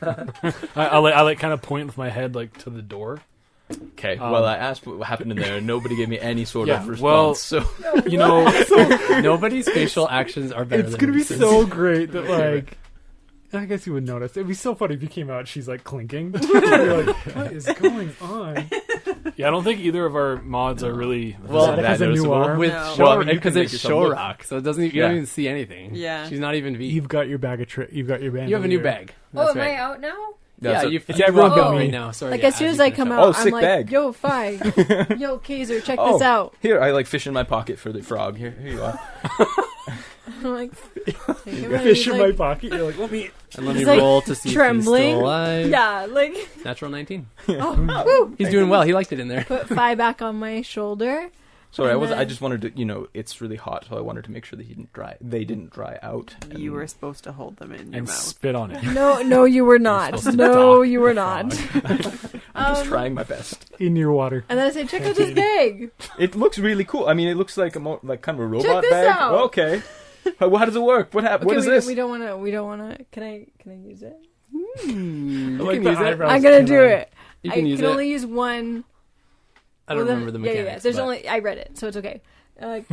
I like kind of point with my head like to the door. Okay. Well, I asked what happened in there, and nobody gave me any sort of response. well, so You know, Nobody's facial actions are better It's than gonna be Reese's. so great that like. I guess you would notice. It'd be so funny if you came out. She's like clinking. You're like, what is going on? yeah, I don't think either of our mods are really. Well, Zedek has a new noticeable. arm. with No. show, Well, I mean, you because can it's make yourself look. Shorrock, so it doesn't. You don't even see anything. Yeah. She's not even V. You've got your bag of You've got your band. You have a new bag. Oh, That's am right. I out now? Yeah, so- you it's you everyone walk but out me. right now. Sorry. Like yeah, as soon you as I finish come up. out, Oh, I'm sick like, bag. yo, Fi, yo, Kaiser, check Oh. this out. Here, I like fish in my pocket for the frog. Here you are. I'm like, fish in my pocket. You're like, let me. And let me He's, like, roll to see if trembling. he's still alive. yeah, like, Natural 19. oh, woo. He's doing well. He liked it in there. Put Fi back on my shoulder. Sorry, And I then- just wanted to. It's really hot, so I wanted to make sure that they didn't dry out. You were supposed to hold them in your and mouth. spit on it. No, you were not. supposed to No, talk you were not. I'm just trying my best. In your water. And then I said, check out this bag. It looks really cool. I mean, it looks like kind of a robot Check this bag. out. Oh, okay. How does it work? What happened? Okay, What is we, this? We don't want to. Can I use it? You I can like use the it. eyebrows. I'm gonna Can do I- it. You I can use can it. only use one. I don't remember the mechanics. Yeah. There's but only. I read it, so it's okay. I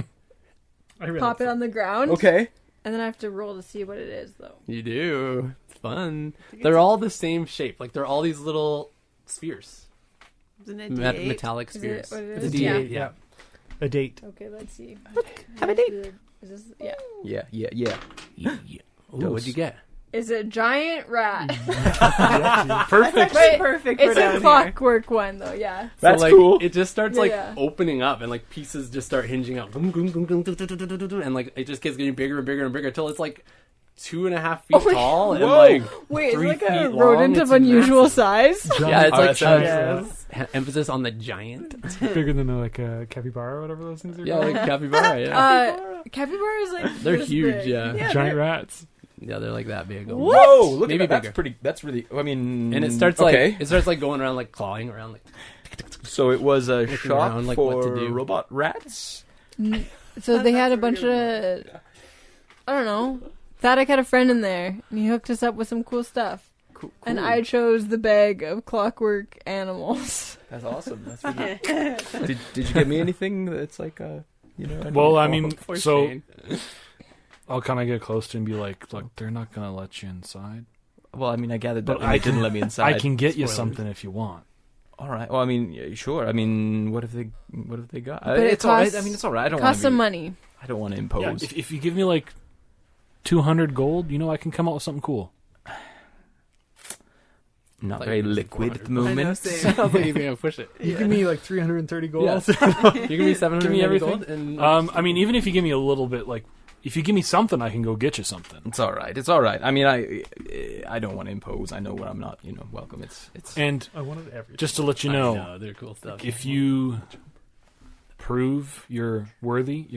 read Pop it on the ground. Okay. And then I have to roll to see what it is, though. You do. It's fun. They're all the same shape. Like they're all these little spheres, Isn't it metallic Is it spheres. what it It's a is? D8. Yeah. Yeah. A date. Okay, let's see. Have a date. Is this? Yeah. Yeah. Ooh, what'd you get? It's a giant rat. Perfect. Wait, Perfect for it's down a here. clockwork one, though. Yeah. That's like, cool. It just starts Yeah, like yeah. opening up, and like pieces just start hinging out, and like it just keeps getting bigger and bigger and bigger until it's like 2.5 feet Oh my- tall and Whoa. like Wait, it's 3 like a feet long. rodent It's of unusual massive. size. Yeah, it's Oh, like that sounds emphasis on the giant. Bigger than like a capybara or whatever those things are. Yeah, called. like capybara. Yeah, Capybara is like they're this huge. big. Yeah. giant rats. Yeah, they're like that big. Whoa! Look Maybe at that. bigger. That's really. I mean. And it starts okay. like going around like clawing around like. So it was a Looking shop around, like, for what to do. robot rats. So they had a bunch of, I don't know. Thaddeus had a friend in there, and he hooked us up with some cool stuff. Cool. And I chose the bag of clockwork animals. That's awesome. That's really. did you get me anything that's like Well, I mean, Poor so Shane. I'll kind of get close to him and be like, "Look, they're not gonna let you inside. Well, I mean, I gathered But that they didn't let me inside. I can get you Spoilers. something if you want." All right. Well, I mean, yeah, sure. I mean, what have they got? But it It's all right. costs- I mean, it's all right. I don't want Cost to. some money. I don't want to Yeah, impose. if you give me like 200 gold, I can come out with something cool. Not Like, very it's liquid at the 400. I know, moment. same. Sounds like he's gonna push it. You give me like 330 gold. Yeah. You give me 700 Give me everything. gold and I mean, even if you give me a little bit, like, if you give me something, I can go get you something. It's all right. It's all right. I mean, I don't want to impose. I know when I'm not, welcome. It's. And I wanted everything. just to let you I know, know, they're cool stuff. if you prove you're worthy,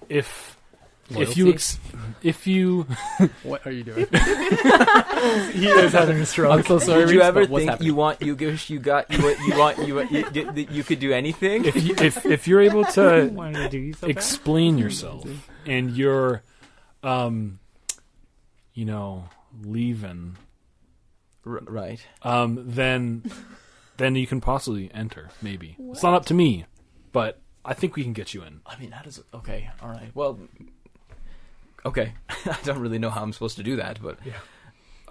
if if you What are you doing? He is having a stroke. I'm so sorry. Did you Reese, ever but what's think happening? you could do anything? if you're able to Wanted to do so bad. explain yourself and you're leaving, Right. then you can possibly enter. Maybe it's not up to me, but I think we can get you in. I mean, how does it... Okay, all right. Well, okay. I don't really know how I'm supposed to do that, but...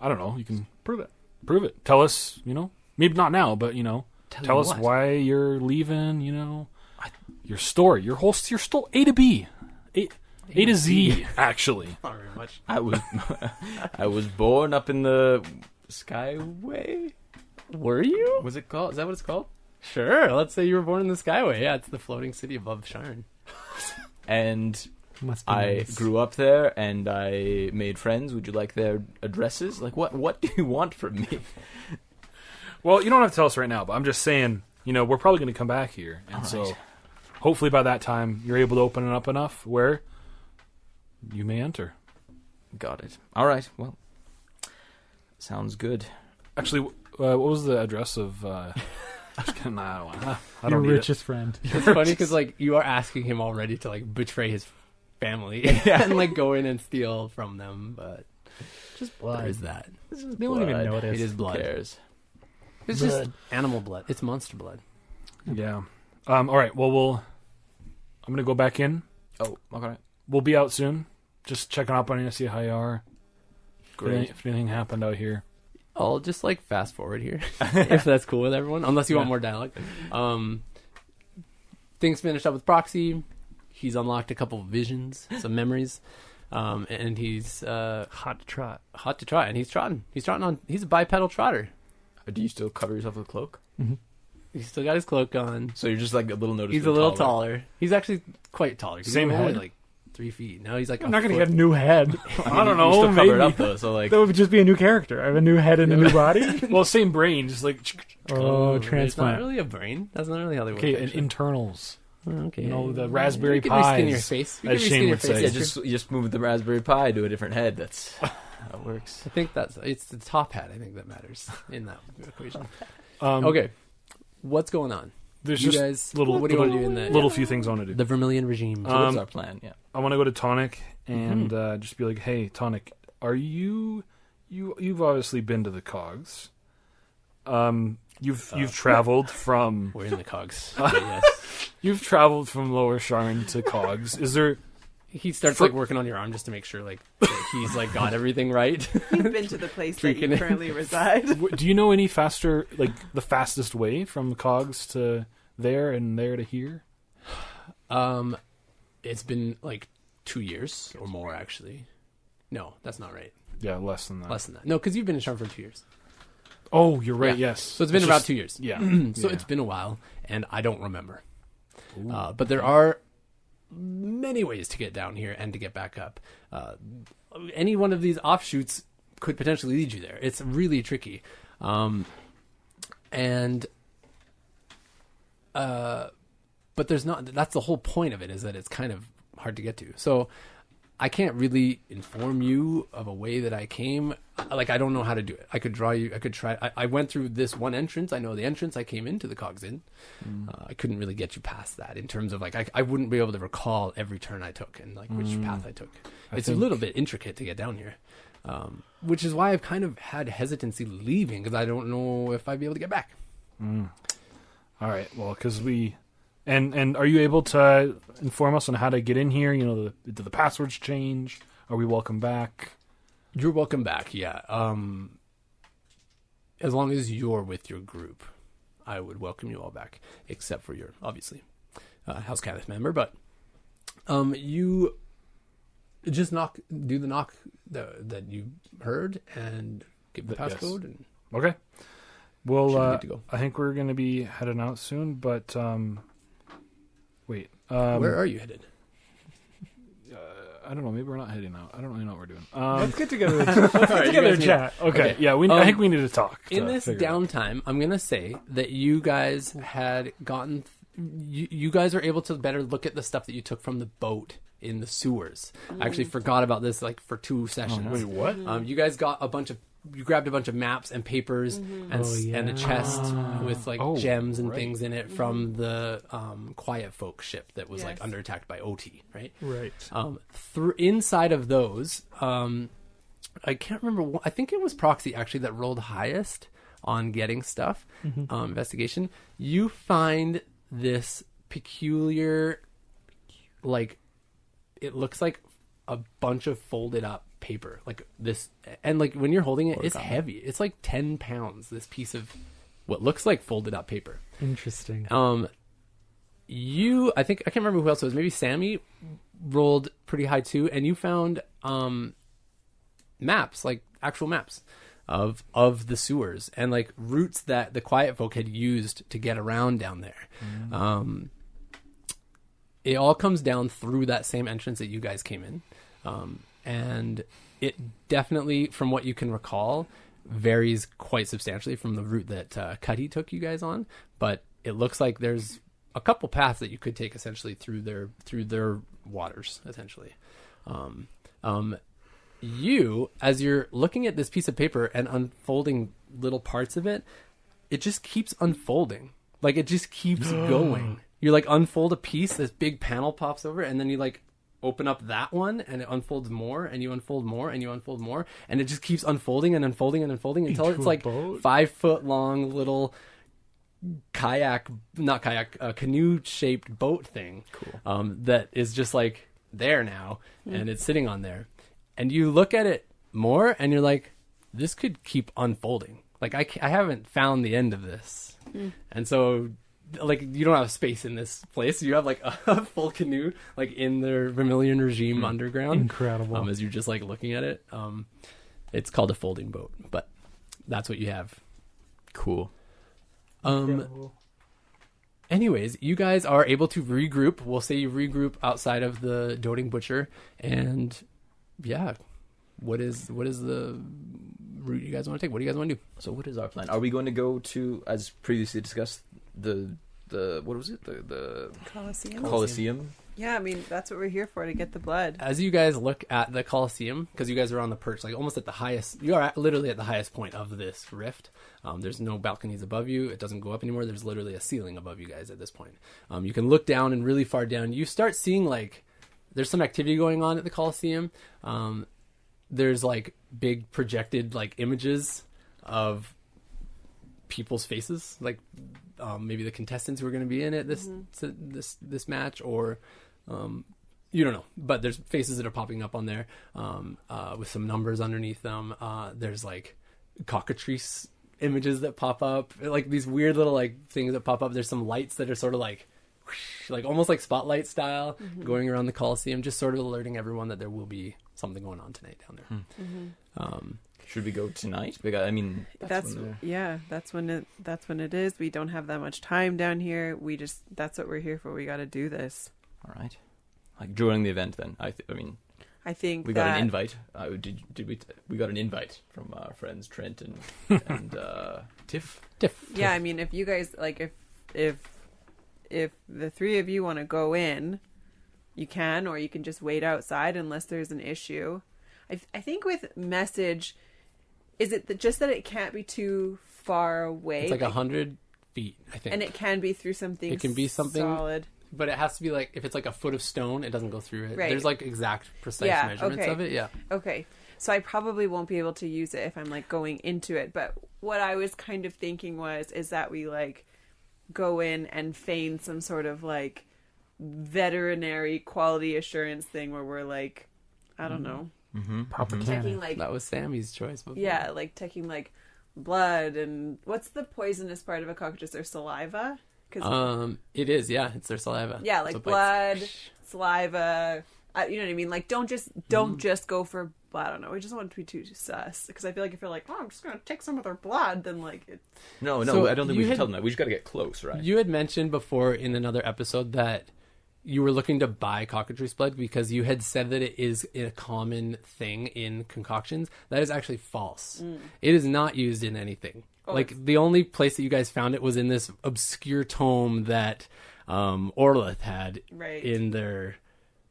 I don't know. You can prove it. Tell us. Maybe not now, but tell us what? why you're leaving. Your story, your story, A to B, A to Z. Actually, Not very much. I was born up in the Skyway? Were you? Was it called? Is that what it's called? Sure. Let's say you were born in the Skyway. Yeah, it's the floating city above Sharn. And Must be I nice. grew up there, and I made friends. Would you like their addresses? Like, what do you want from me? well, you don't have to tell us right now, but I'm just saying. We're probably going to come back here, and All so right. hopefully by that time you're able to open it up enough where you may enter. Got it. All right. Well, sounds good. Actually, what was the address of? Just kidding, I Your don't need richest friend. It's funny because you are asking him already to betray his family and go in and steal from them, but Just there blood. is that. They won't even notice. It is Who blood. cares? It's just animal blood. It's monster blood. it. Yeah. All right. Well, I'm gonna go back in. Oh, okay. We'll be out soon. Just checking up on you, see how you are. Great. If anything happened out here. I'll just fast forward here, if that's cool with everyone. Unless you want more dialogue. Things finished up with Proxy. He's unlocked a couple of visions, some memories, and he's Hot to trot. hot to try. And he's trotting. He's a bipedal trotter. Do you still cover yourself with a cloak? He's still got his cloak on. So you're just a little noticeably He's a little taller. He's actually quite taller. He's Same only head? 3 feet. No, he's I'm not going to get a new head. I don't You know. still Maybe. cover it up though. So That would just be a new character. I have a new head and a new body. Well, same brain, just Oh, It's not transplant. really a brain. That's not really how they work. okay, and actually. internals. Okay. The raspberry You can reskin your pies, face. You as can reskin Shane your would face. say. yeah, you just move the Raspberry Pi to a different head. That's how it works. I think it's the top hat. I think that matters in that equation. Okay. Okay, what's going on? There's You just guys, little. what do you want to do in the Little few things I want to do. the Vermilion regime? So what's our plan? Yeah. I want to go to Tonic and just be like, "Hey, Tonic, are you've obviously been to the Cogs. You've traveled from We're in the cogs. Okay, yes. you've traveled from Lower Sharn to Cogs. Is there? He starts working on your arm just to make sure that he's got everything right. He's been to the place that Freaking you it. currently reside. Do you know any faster, the fastest way from Cogs to there and there to here? It's been 2 years or more actually. No, that's not right. Yeah, less than that. Less than that. No, because you've been in Sharn for 2 years. Oh, you're right. Yeah. Yes. So it's been about 2 years. Yeah. So Yeah. it's been a while, and I don't remember. Ooh. But there are many ways to get down here and to get back up. Any one of these offshoots could potentially lead you there. It's really tricky. But there's not. That's the whole point of it, is that it's kind of hard to get to. So I can't really inform you of a way that I came. I don't know how to do it. I could draw you. I could try. I went through this one entrance. I know the entrance I came into the Cogs in. I couldn't really get you past that in terms of I wouldn't be able to recall every turn I took and which path I took. It's a little bit intricate to get down here, which is why I've kind of had hesitancy leaving, because I don't know if I'd be able to get back. All right. Well, because we. And are you able to inform us on how to get in here? Do the passwords change? Are we welcome back? You're welcome back, yeah. As long as you're with your group, I would welcome you all back, except for your, obviously, House Kenneth member. But you just do the knock that you heard, and give the Yes. passcode, and Okay. Well, should be good to go. I think we're going to be heading out soon, but wait. Where are you headed? I don't know. Maybe we're not heading out. I don't really know what we're doing. Let's get together. Let's get together and chat. Okay. Okay. Yeah. I think we need to talk. In to this figure it out. downtime, I'm going to say that you guys had gotten... You guys are able to better look at the stuff that you took from the boat in the sewers. I actually forgot about this like for 2 sessions. Wait, what? You guys got you grabbed a bunch of maps and papers and a chest with like gems and things in it from the Quiet Folk ship that was like under attack by OT, right? Right. Inside of those, I can't remember. I think it was Proxy actually that rolled highest on getting stuff. Investigation. You find this peculiar, like, it looks like a bunch of folded up paper, like this, and like when you're holding it, it's heavy. It's like 10 pounds. This piece of what looks like folded up paper. Interesting. I think I can't remember who else it was. Maybe Sammy rolled pretty high too, and you found maps, like actual maps of the sewers and like routes that the Quiet Folk had used to get around down there. It all comes down through that same entrance that you guys came in, and it definitely, from what you can recall, varies quite substantially from the route that Cuddy took you guys on. But it looks like there's a couple paths that you could take essentially through their waters, essentially. You, as you're looking at this piece of paper and unfolding little parts of it, it just keeps unfolding. Like, it just keeps going. You like unfold a piece, this big panel pops over, and then you like open up that one, and it unfolds more, and you unfold more, and you unfold more, and it just keeps unfolding and unfolding and unfolding until it's like 5 foot long little canoe shaped boat thing. Cool. That is just like there now, and it's sitting on there. And you look at it more, and you're like, this could keep unfolding. Like, I haven't found the end of this. And so, like, you don't have space in this place. You have, like, a full canoe, like, in the Vermilion regime underground. Incredible. As you're just, like, looking at it. It's called a folding boat, but that's what you have. Cool. Anyways, you guys are able to regroup. We'll say you regroup outside of the Doting Butcher, and... yeah, what is the route you guys want to take? What do you guys want to do? So what is our plan? Are we going to go to, as previously discussed, the what was it? The Colosseum? Yeah, I mean, that's what we're here for, to get the blood. As you guys look at the Colosseum, because you guys are on the perch, like almost at the highest, you are literally at the highest point of this rift. There's no balconies above you. It doesn't go up anymore. There's literally a ceiling above you guys at this point. You can look down, and really far down, you start seeing like, there's some activity going on at the Colosseum. There's like big projected like images of people's faces, like maybe the contestants who are going to be in it this match, or you don't know, but there's faces that are popping up on there with some numbers underneath them. There's like cockatrice images that pop up, like these weird little like things that pop up. There's some lights that are sort of like almost like spotlight style going around the Colosseum, just sort of alerting everyone that there will be something going on tonight down there. Should we go tonight? Because I mean, that's when it is. We don't have that much time down here. That's what we're here for. We got to do this. All right. Like during the event, then I think we got an invite. We got an invite from our friends Trent and Tiff. Yeah, I mean, if you guys like, if the three of you want to go in, you can, or you can just wait outside unless there's an issue. I think with message, is it just that it can't be too far away? It's like 100 feet, I think. And it can be through something. It can be something solid. But it has to be like, if it's like a foot of stone, it doesn't go through it. Right. There's like exact, precise measurements of it. Yeah. Okay. So I probably won't be able to use it if I'm like going into it. But what I was kind of thinking is that we like go in and feign some sort of like veterinary quality assurance thing where we're like, I don't know. Taking like, that was Sammy's choice before. Yeah, like taking like blood and what's the poisonous part of a cockroach? Their saliva? It is, yeah. It's their saliva. Yeah, like so blood, saliva. You know what I mean? Like, don't just go for. I don't know. We just don't want it to be too sus, because I feel like if you're like, oh, I'm just gonna take some of their blood, then like it's... No, So I don't think we you should had- tell them that. We just got to get close, right? You had mentioned before in another episode that you were looking to buy cockatrice blood because you had said that it is a common thing in concoctions. That is actually false. It is not used in anything. Like, the only place that you guys found it was in this obscure tome that Orlith had Right. in their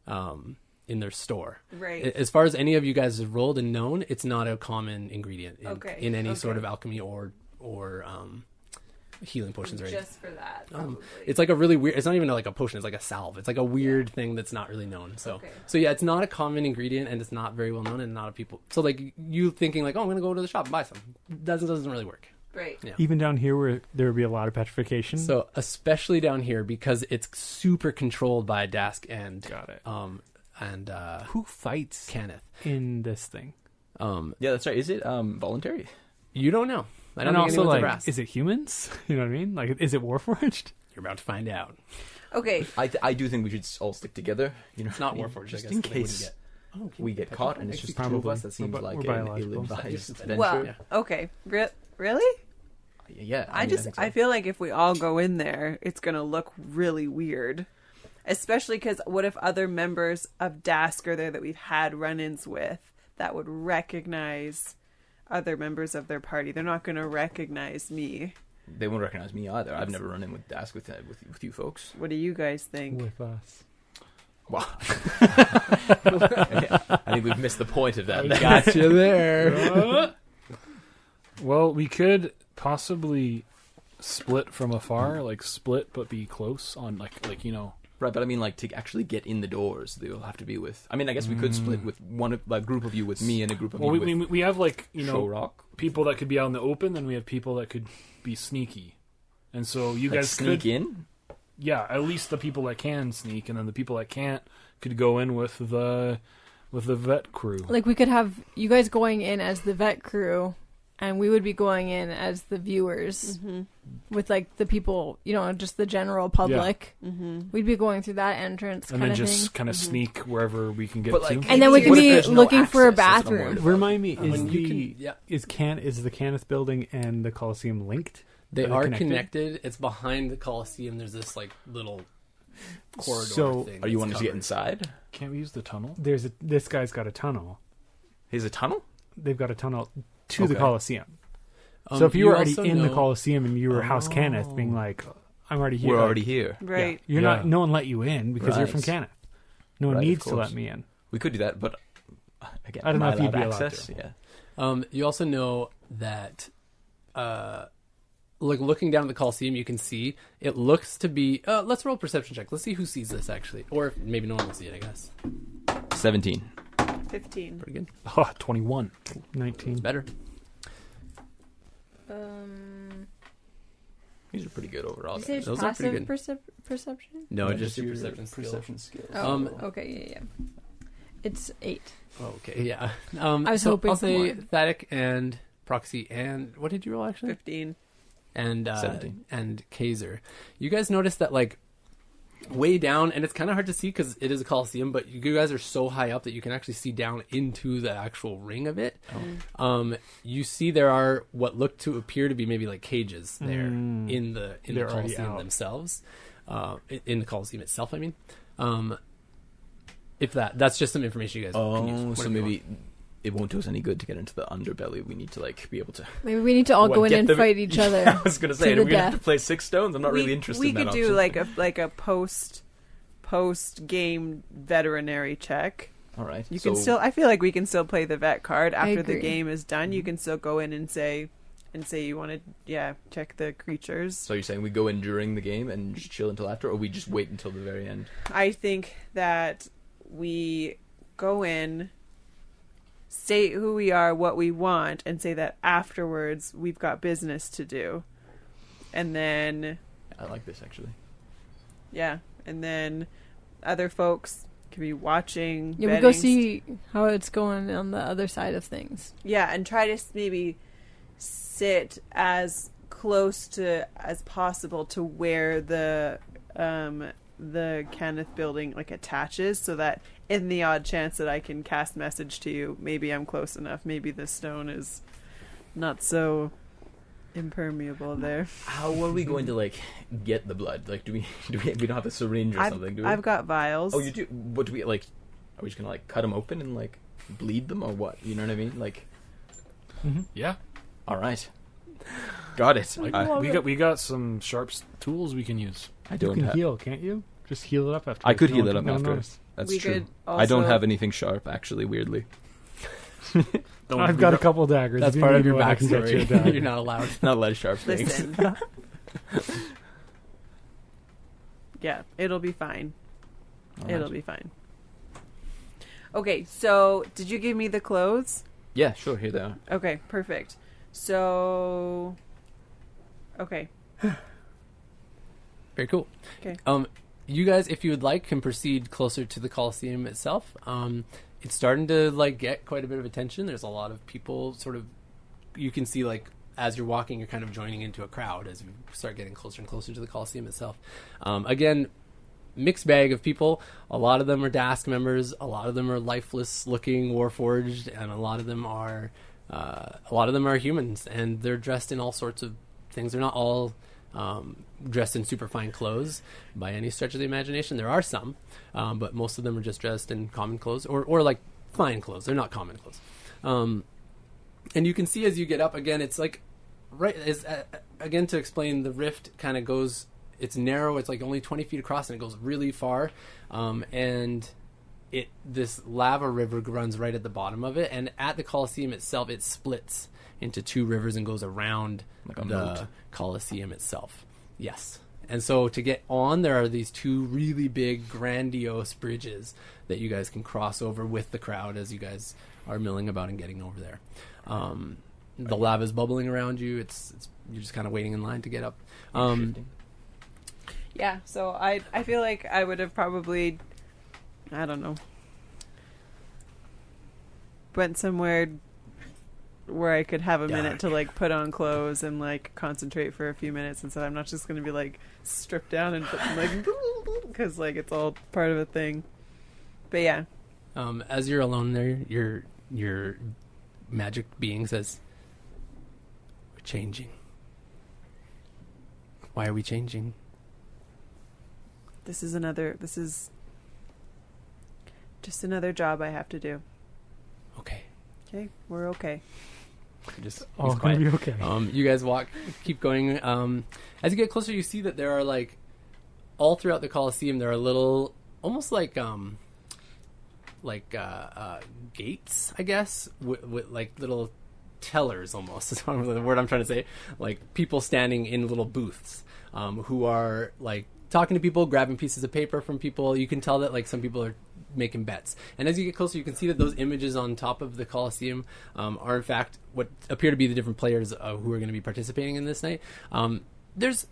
in their store. Right. As far as any of you guys have rolled and known, it's not a common ingredient in any sort Okay. of alchemy or healing potions or anything. Just for that, probably. It's like a really weird. It's not even like a potion. It's like a salve. It's like a weird thing that's not really known. So, Okay. so yeah, it's not a common ingredient, and it's not very well known, and not a people. So like you thinking like, oh, I'm gonna go to the shop and buy some. That doesn't really work. Right. Yeah. Even down here where there would be a lot of petrification. So especially down here because it's super controlled by Dask and Got it. who fights Kenneth. in this thing? Yeah, that's right. Is it voluntary? You don't know. I don't And think also, anyone's like, ever asked. is it humans? You know what I mean? Like, is it Warforged? You're about to find out. Okay. I do think we should all stick together. You know, It's not Warforged, just I guess, in they wouldn't case get- we get caught and it's just the two of Probably. us. That seems We're like we're an biological. ill-advised venture. Well, Yeah. okay. Really? Yeah, I think so. I feel like if we all go in there, it's gonna look really weird. Especially because what if other members of Dask are there that we've had run-ins with that would recognize other members of their party? They're not gonna recognize me. They won't recognize me either. I've never run in with Dask with you folks. What do you guys think? With us. Wow. I think we've missed the point of that. Got you there. Well, we could possibly split from afar, like split but be close on like you know. Right, but I mean, like, to actually get in the doors, they'll have to be with. I mean, I guess we could split with a group of you with me and a group of Well, you with we have like you Show know Rock. people that could be out in the open, then we have people that could be sneaky, and so you Like guys sneak could, in. yeah, at least the people that can sneak, and then the people that can't could go in with the vet crew. Like we could have you guys going in as the vet crew, and we would be going in as the viewers with like the people, you know, just the general public. We'd be going through that entrance and kind then of just thing. kind of sneak wherever we can get But, to. like, And then we could What if be there's no looking for a access? That's what I'm bathroom. worried about. Remind me, is When you the is the Kenneth building and the Colosseum linked? They Are they are connected? connected. It's behind the Colosseum. There's this like little corridor So- thing. Are you that's wanting to get covered. inside? Can't we use the tunnel? This guy's got a tunnel. Here's a tunnel. They've got a tunnel to the Okay. Colosseum. So if you you were already also in the know- Colosseum and you were House Kenneth, being like, "I'm already here," We're like, already here. Right. You're Yeah. not. No one let you in because you're Right. from Kenneth. No one Right, of needs to course. let me in. We could do that, but again, I don't know am if you'd allowed be allowed access? to. Yeah. You also know that, like looking down at the Colosseum, you can see it looks to be. Let's roll a perception check. Let's see who sees this actually, or if maybe no one will see it. I guess 17. 15. pretty good. Oh, 21. 19. Better. These are pretty good overall. Did you say Those are pretty passive good. perception? No, Yeah, just your perception skill. skills. Okay, yeah. It's 8. Okay, yeah. I was so hoping I'll for say more. Thatic and Proxy and what did you roll actually? 15. And 17. and Kaiser. You guys notice that like way down, and it's kind of hard to see because it is a Colosseum, but you guys are so high up that you can actually see down into the actual ring of it. You see there are what look to appear to be maybe like cages there in the They're already Colosseum out. themselves, in the Colosseum itself. I mean, if that's just some information you guys can use. Oh, so whatever you maybe it won't do us any good to get into the underbelly. We need to like be able to. Maybe we need to all What, go in get and them- fight each other. I was gonna say, to are we the gonna have death. to play 6 stones? I'm not really interested. We in that could do option. like a post game veterinary check. All right. You can still. I feel like we can still play the vet card after the agree. game is done. You can still go in and say you want to check the creatures. So you're saying we go in during the game and just chill until after, or we just wait until the very end? I think that we go in, state who we are, what we want, and say that afterwards we've got business to do. And then, I like this actually. and then other folks can be watching. Yeah, we go betting. see how it's going on the other side of things. Yeah, and try to maybe sit as close to as possible to where the Kenneth building like attaches, so that in the odd chance that I can cast message to you, maybe I'm close enough. Maybe the stone is not so impermeable there. How are we going to like get the blood? Like, do we don't have a syringe or something? Do we? I've got vials. Oh, you do. What do we like? Are we just gonna like cut them open and like bleed them or what? You know what I mean? Like, Yeah. all right, got it. We got some sharp tools we can use. I You don't can have. heal, can't you? Just heal it up after. I could No heal one it up no one after. knows. That's we true. could also... I don't have anything sharp, actually, weirdly. I've got a couple daggers. That's If you part need of your one, I can get you a backstory. dagger. You're not allowed. Not a lot of sharp things. Listen. Yeah, it'll be fine. It'll be fine. Okay, so did you give me the clothes? Yeah, sure, here they are. Okay, perfect. So, okay. Very cool. Okay. You guys, if you would like, can proceed closer to the Colosseum itself. It's starting to like get quite a bit of attention. There's a lot of people. Sort of, you can see like as you're walking, you're kind of joining into a crowd as you start getting closer and closer to the Colosseum itself. Again, mixed bag of people. A lot of them are Dask members. A lot of them are lifeless-looking Warforged, and a lot of them are humans, and they're dressed in all sorts of things. They're not all dressed in super fine clothes by any stretch of the imagination. There are some, but most of them are just dressed in common clothes or like fine clothes. They're not common clothes. And you can see as you get up again, it's like again to explain, the rift kind of goes. It's narrow. It's like only 20 feet across, and it goes really far. And this lava river runs right at the bottom of it. And at the Colosseum itself, it splits into two rivers and goes around Like a the moat. Colosseum itself. Yes. And so to get on, there are these two really big, grandiose bridges that you guys can cross over with the crowd as you guys are milling about and getting over there. The lava's bubbling around you. It's you're just kind of waiting in line to get up. Yeah, so I feel like I would have probably, I don't know, went somewhere where I could have a minute to like put on clothes and like concentrate for a few minutes, and so I'm not just going to be like stripped down and put like because like it's all part of a thing. But yeah, As you're alone there, your magic being says, "We're changing. Why are we changing?" this is just another job I have to do. Okay. Okay, we're okay. Just All he's gonna quiet. be okay. You guys keep going. As you get closer, you see that there are like all throughout the Colosseum. There are little, almost like gates, I guess, with like little tellers. Almost is the word I'm trying to say. Like people standing in little booths, who are like talking to people, grabbing pieces of paper from people. You can tell that like some people are making bets. And as you get closer, you can see that those images on top of the Colosseum are in fact what appear to be the different players who are going to be participating in this night. There's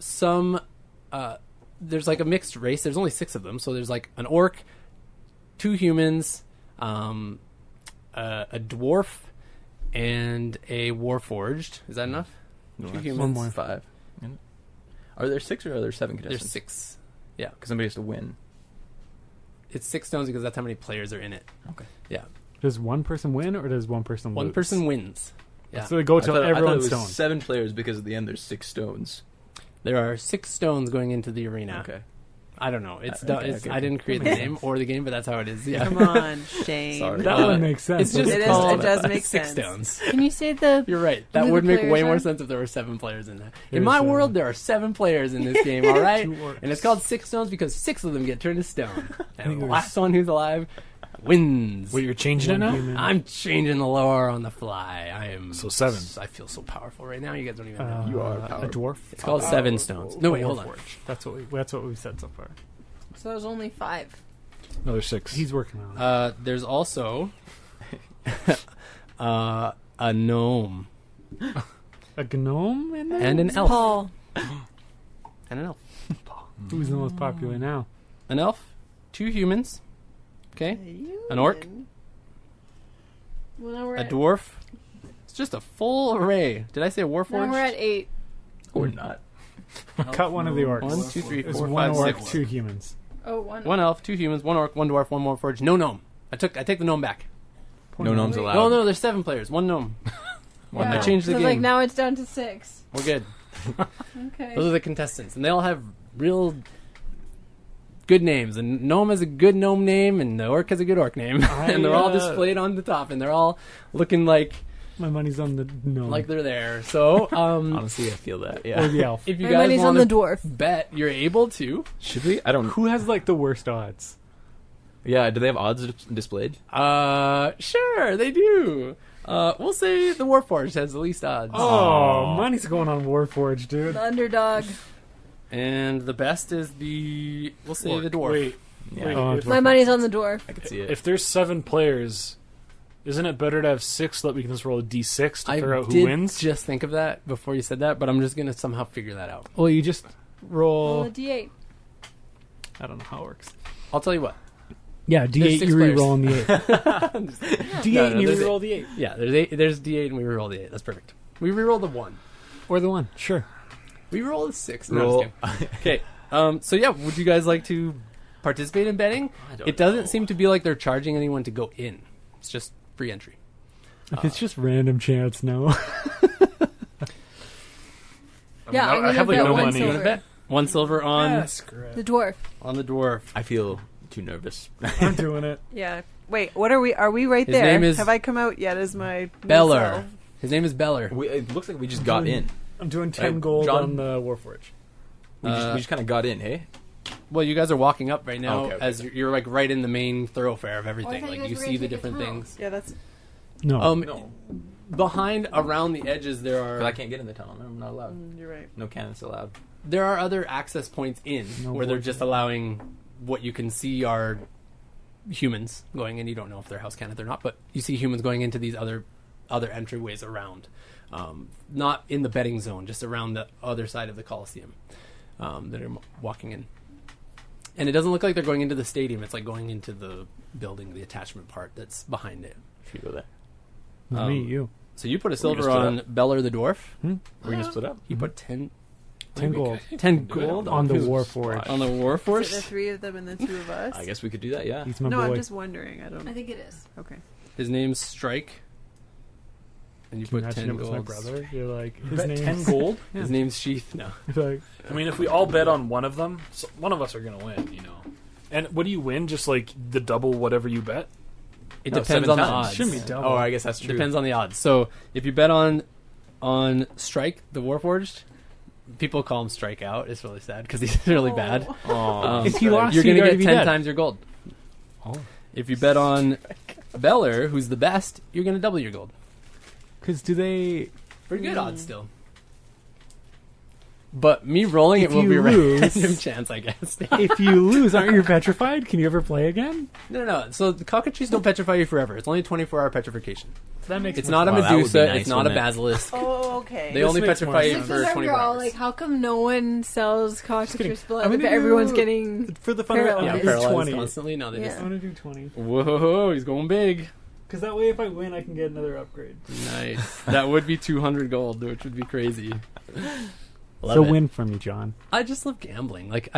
like a mixed race. There's only 6 of them. So there's like an orc, 2 humans, a dwarf, and a warforged. Is that enough? No, 2 that's humans. One more. 5. Are there 6 or are there 7 contestants? There's 6. Yeah. Because somebody has to win. It's 6 stones because that's how many players are in it. Okay. Yeah. Does one person win or does one person lose? One person wins. Yeah. So they go I till thought it everyone's was stone. 7 players because at the end there's 6 stones. There are 6 stones going into the arena. Okay. I don't know. It's, Okay, it's okay. I didn't create the name or the game, but that's how it is. Yeah. Come on, Shane. Sorry. That one makes sense. It's just It is- called it does make 6 sense. stones. Can you say the? You're right. That Who the would make way players more are? sense if there were 7 players in there. There's, In my world, there are 7 players in this game. All right, 2 orcs. and it's called 6 stones because 6 of them get turned to stone, think and the there's- last one who's alive wins. Wait, you're changing it One now? human. I'm changing the lore on the fly. I am So 7. I feel so powerful right now. You guys don't even know. You are a powerful. dwarf. It's called 7 stones. No, wait, hold on. Warforged. That's what we've said so far. So there's only 5. No, there's 6. He's working on it. There's also a gnome A gnome in there? and an elf Paul. and an elf. Who's the most popular now? An elf, 2 humans, okay, an orc, Well, now we're a at, dwarf. It's just a full array. Did I say a now we're warforged? at 8. Or not. Cut one of the orcs. 1, 2, 3, There's 4, one 5, orc, 6. 2 humans. Oh, one. 1 elf, 2 humans, 1 orc, 1 dwarf, 1 warforged. No gnome. I take the gnome back. No gnomes allowed. No, there's 7 players. 1 gnome. One I gnome. changed the So game. like now it's down to 6. We're good. Okay. Those are the contestants, and they all have real good names. And gnome has a good gnome name, and the orc has a good orc name, and they're all displayed on the top, and they're all looking like My money's on the gnome. they're there. So, Honestly, I feel that. or Yeah. the elf. if you My guys money's on want the to dwarf. bet, you're able to. Should we? I don't. Who has like the worst odds? Yeah, do they have odds displayed? Sure, they do. We'll say the Warforged has the least odds. Oh, money's going on Warforged, dude. The underdog. And the best is we'll say the dwarf. Wait, Yeah. wait, Oh, if, My money's on the dwarf. I can see it. if there's 7 players, isn't it better to have 6 so that we can just roll a d6 to figure out who did wins? just think of that before you said that, but I'm just going to somehow figure that out. Well, you just Roll roll. a d8. I don't know how it works. I'll tell you what. Yeah, There's D8, 6 you players. re-roll on the 8. D8 No, and you there's re-roll the 8. Yeah, there's D8 and we reroll the 8. That's perfect. We reroll the 1. Or the 1, sure. We roll the 6. Roll. Okay. So yeah, would you guys like to participate in betting? I don't It doesn't know. seem to be like they're charging anyone to go in. It's just free entry. If it's just random chance, no. Yeah, I'm I gonna have like bet no one money. silver. Bet 1 silver on screw The dwarf. the dwarf. I feel too nervous. I'm doing it. Yeah. Wait, what are we? Are we right His there? name is Have I come out yet as my new Beller. self? His name is Beller. It looks like we just got in. I'm doing 10 Right, gold John? on the Warforged. We just kind of got in, hey? Well, you guys are walking up right now Okay. as you're like right in the main thoroughfare of Oh, I everything. thought you Like guys you were see gonna the take a different tunnel. things. Yeah, that's No. No. Behind around the edges there But are I can't get in the tunnel. I'm not allowed. you're right. No cannons allowed. there are other access points in No where they're board. just allowing what you can see are humans going in. You don't know if they're house cannons or not, but you see humans going into these other entryways around. Not in the betting zone, just around the other side of the Colosseum that are walking in. And it doesn't look like they're going into the stadium. It's like going into the building, the attachment part that's behind it. If you go there. Not me, you. So you put a We're silver gonna on Beller the dwarf. We're going to split up. You put 10 gold 10 gold on the who's- Warforged. on the Is it the Warforged. 3 of them and the 2 of us? I guess we could do that, yeah. He's my No, boy. I'm just wondering. I don't. I think it is. Okay. His name's Strike. And you Can you put imagine 10 it was my gold. brother? You're like, his Bet name's 10 gold? His name's Sheath. No. You're like, I mean, if we all bet on one of them, so one of us are going to win, you know. And what do you win? Just like the double whatever you bet? It No, depends 7 on the times. odds. shouldn't be double. Oh, I guess that's true. Depends on the odds. So if you bet on Strike, the Warforged, people call him Strikeout. It's really sad because he's really bad. If he lost, you're he'd going to already get be 10 dead. times your gold. Oh. If you bet on Beller, who's the best, you're going to double your gold. Because do they... Pretty good odds still. But me rolling If it will you be a lose- random chance, I guess. If you lose, aren't you petrified? Can you ever play again? No. So the cockatrices don't petrify you forever. It's only 24-hour petrification. That makes It's not a Wow, that would be Medusa. nice, it's not a wouldn't it? basilisk. Oh, okay. They This only makes petrify more you sense. for Because 24 we're all hours. like, how come no one sells cockatrice blood I'm if gonna everyone's do- getting... For the fun of it, Paralyzed. yeah, I'm It's going to do paralyzed 20. constantly. No, they Yeah. just. I'm going to do 20. Whoa, he's going big. Because that way, if I win, I can get another upgrade. Nice. That would be 200 gold, which would be crazy. Love So it. win for me, John. I just love gambling. Like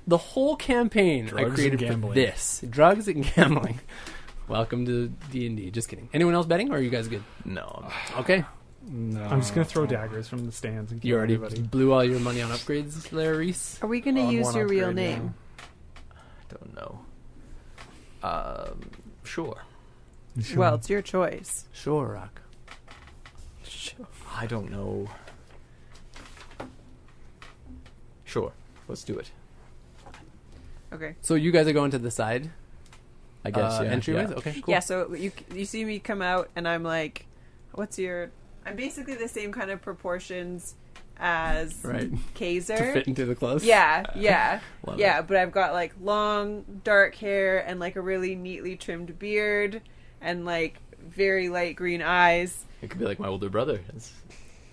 the whole campaign I Drugs created and for gambling. this. Drugs and gambling. Welcome to D&D. Just kidding. Anyone else betting, or are you guys good? No. Okay. No. I'm just going to throw daggers from the stands and kill You already everybody. blew all your money on upgrades there, Reese. Are we going to On use one your real upgrade, name? Don't know. Sure. Sure. Well, it's your choice. Sure, Rock. I don't know. Sure. Let's do it. Okay. So you guys are going to the side I guess, yeah. entryways? Yeah. Okay, cool. Yeah, so you see me come out, and I'm like, what's your... I'm basically the same kind of proportions as Right. Kaiser. To fit into the clothes? Yeah. Love Yeah, it. but I've got like long dark hair and like a really neatly trimmed beard and like very light green eyes, It could be like my older brother.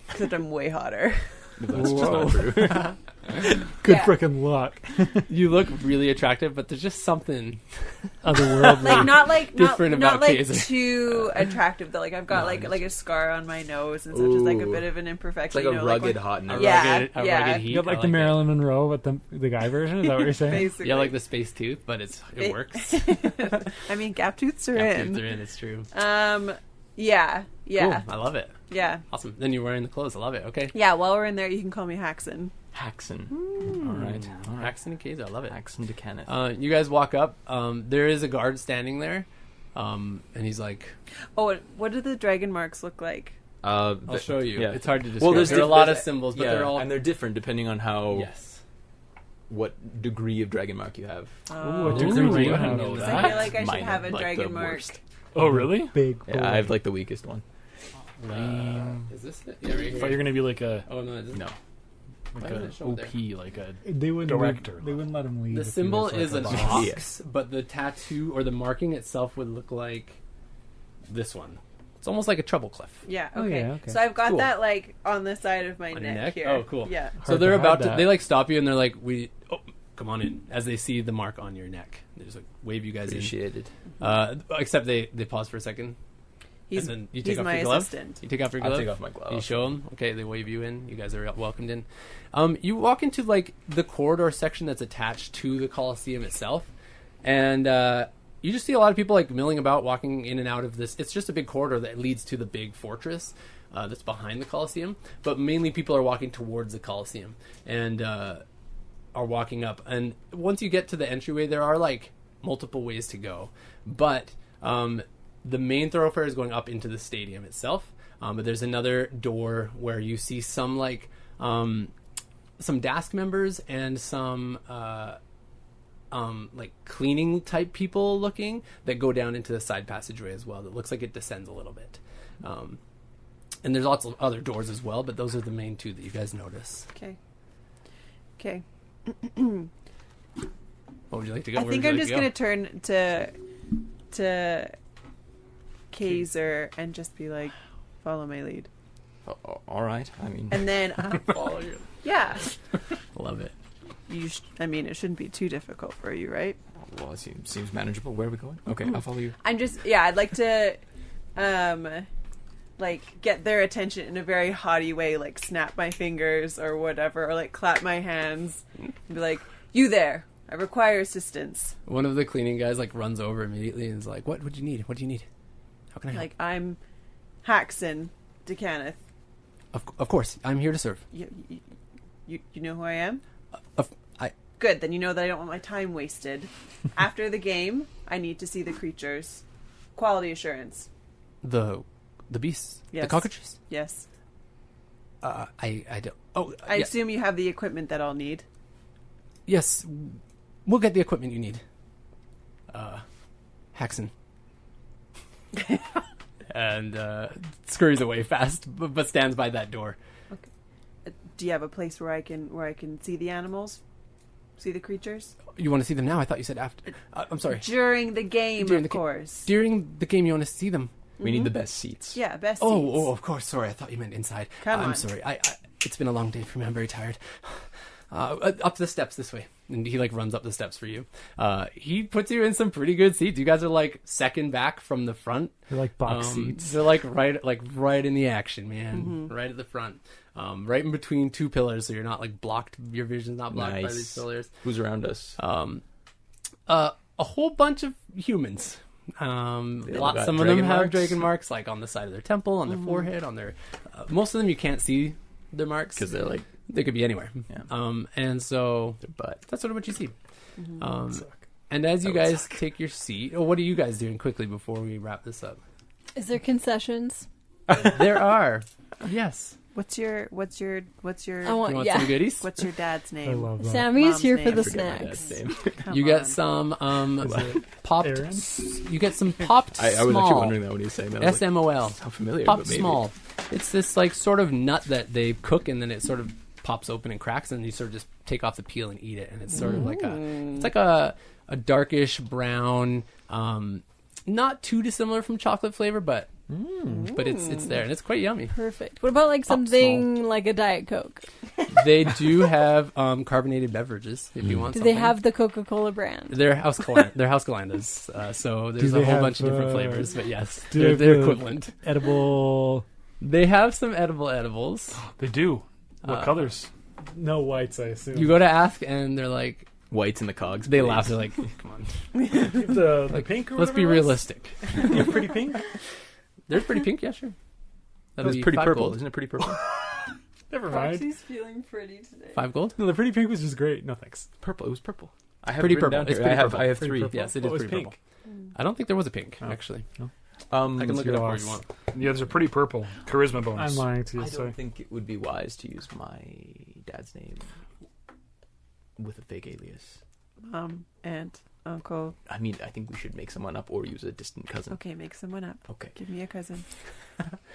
except I'm way hotter. That's just not true. Good Yeah. frickin' luck. You look really attractive, but there's just something Otherworldly. Like not Different not about like Kaiser. too attractive though. Like I've got No, like a scar on my nose and such as like a Ooh. bit of an It's imperfection. like a you know, rugged like hotness. Yeah, a yeah. rugged heat. You got like I the it. Marilyn Monroe with the guy version? Is that what you're saying? basically. Yeah, like the space tooth, but it It- works. I mean, gap tooths are Gap in. tooth are in, it's true. Yeah. Cool, I love it. Yeah. Awesome. Then you're wearing the clothes. I love it. Okay. Yeah, while we're in there, you can call me Haxon. Haxon. All All right. Axon and Kaiser. I love it. Haxon to Kenneth. You guys walk up. There is a guard standing there. And he's like, Oh, and what do the dragon marks look like? I'll show you. Yeah. It's hard to describe. Well, there are a lot of there's- symbols, but yeah, they're all... and they're different depending on how Yes. what degree of dragon mark you have. What Ooh, degree? you I don't don't know know I that. feel like I should Minor, have a like dragon the mark. worst. Oh, really? Big. Yeah, I have like the weakest one. Lame. Is this it? Yeah, right I here. thought you were gonna be like a Oh no, it isn't. No. like Why a does it show there? OP, like a They wouldn't. Director. They wouldn't let him leave. The if he symbol was, like, is a an boss. ox, but the tattoo or the marking itself would look like this one. It's almost like a treble clef. Yeah, Oh, okay. yeah, okay. So I've got Cool. that like on the side of my On your neck neck? here. Oh, cool. Yeah. So Hard they're to hide about to. that. They like stop you and they're like, "We, oh, come on in." As they see the mark on your neck, they just like wave you guys Appreciated. in. Except they pause for a second. He's, and then you take he's off my your glove. assistant. You take off your I'll glove. take off my glove. You show them. Okay, they wave you in. You guys are welcomed in. You walk into like the corridor section that's attached to the Colosseum itself, and you just see a lot of people like milling about, walking in and out of this. It's just a big corridor that leads to the big fortress that's behind the Colosseum. But mainly, people are walking towards the Colosseum and are walking up. And once you get to the entryway, there are like multiple ways to go, but the main thoroughfare is going up into the stadium itself. But there's another door where you see some like some Dask members and some like cleaning type people looking that go down into the side passageway as well. That looks like it descends a little bit. And there's lots of other doors as well, but those are the main two that you guys notice. Okay. Okay. What would you like to go? I Where think would I'm you just like gonna turn to Kaiser and just be like, follow my lead. All right. I mean, And then follow you. yeah. Love it. I mean, it shouldn't be too difficult for you, right? well, it seems manageable. Where are we going? Okay, I'll follow you. I'm just I'd like to like get their attention in a very haughty way, like snap my fingers or whatever, or like clap my hands and be like, you there, I require assistance. One of the cleaning guys like runs over immediately and is like, "What do you need? What do you need? How can I help?" Like, I'm Haxon DeCanneth. Of course, I'm here to serve. You know who I am? I Good, then you know that I don't want my time wasted. After the game, I need to see the creatures. Quality assurance. the beasts, the Yes. cockroaches. Yes. I don't. Oh, I yeah, assume you have the equipment that I'll need. yes, we'll get the equipment you need. Haxon. And scurries away fast, but stands by that door. Do you have a place where I can see the animals? See the creatures? You want to see them now? I thought you said after. I'm sorry. During the game, During of the course. During the game, you want to see them. We need the best seats. Yeah, best Oh, seats. oh, of course. Sorry, I thought you meant inside. Come I'm on. sorry. I it's been a long day for me. I'm very tired. Up the steps this way, and he like runs up the steps for you. He puts you in some pretty good seats. You guys are like second back from the front. They're like box seats. They're like right in the action, man. Right at the front, right in between two pillars, so you're not like blocked. Your vision's not blocked by Nice. these pillars. Who's around us? A whole bunch of humans. all got Some of them dragon have marks? dragon marks, like on the side of their temple, on their forehead, on their. Most of them you can't see their marks Because they're like they could be anywhere. Yeah. And so their butt. that's sort of what you see. Suck. And as you That would guys take your seat, what are you guys doing quickly before we wrap this up? Is there concessions? There are, yes. What's your I want, You want yeah. some goodies? what's your dad's I name? love that. Sammy's Mom's here for name. the I forget my dad's snacks. name. Come You get on. some popped. Aaron? You get some popped I was actually small. wondering that when he was saying that. I was like, SMOL. how familiar? Popped but maybe. small. It's this like sort of nut that they cook and then it sort of pops open and cracks and you sort of just take off the peel and eat it and it's sort of like a darkish brown, not too dissimilar from chocolate flavor, but it's there and it's quite yummy. Perfect. What about like something like a Diet Coke? They do have carbonated beverages if you want. Do something. they have the Coca-Cola brand? They're house Calandas, so there's they a whole have, bunch of different flavors, but yes, do they they're have the- equivalent. Edible. They have some edibles. They do. What colors? No whites, I assume. You go to ask, and they're like, Whites in the cogs. they please. laugh. They're like, come on, the like, pink or let's be whatever it was? realistic. Yeah, pretty pink. They're pretty pink, yeah, sure. That'll That's be pretty 5 purple, gold. isn't it? Pretty purple. Never mind. She's feeling pretty today. 5 gold. No, the pretty pink was just great. No thanks. Purple. It was purple. I have Pretty it written purple. down It's here. pretty purple. I have Pretty 3. purple. Yes, it What is was pretty pink? I don't think there was a pink Oh. actually. I I can look it up if you lost. want. The others are pretty purple. Charisma bonus. I'm lying to you. don't Sorry. think it would be wise to use my dad's name. with a fake alias? Mom, aunt, uncle. I mean, I think we should make someone up or use a distant cousin. Okay, make someone up. Okay. Give me a cousin.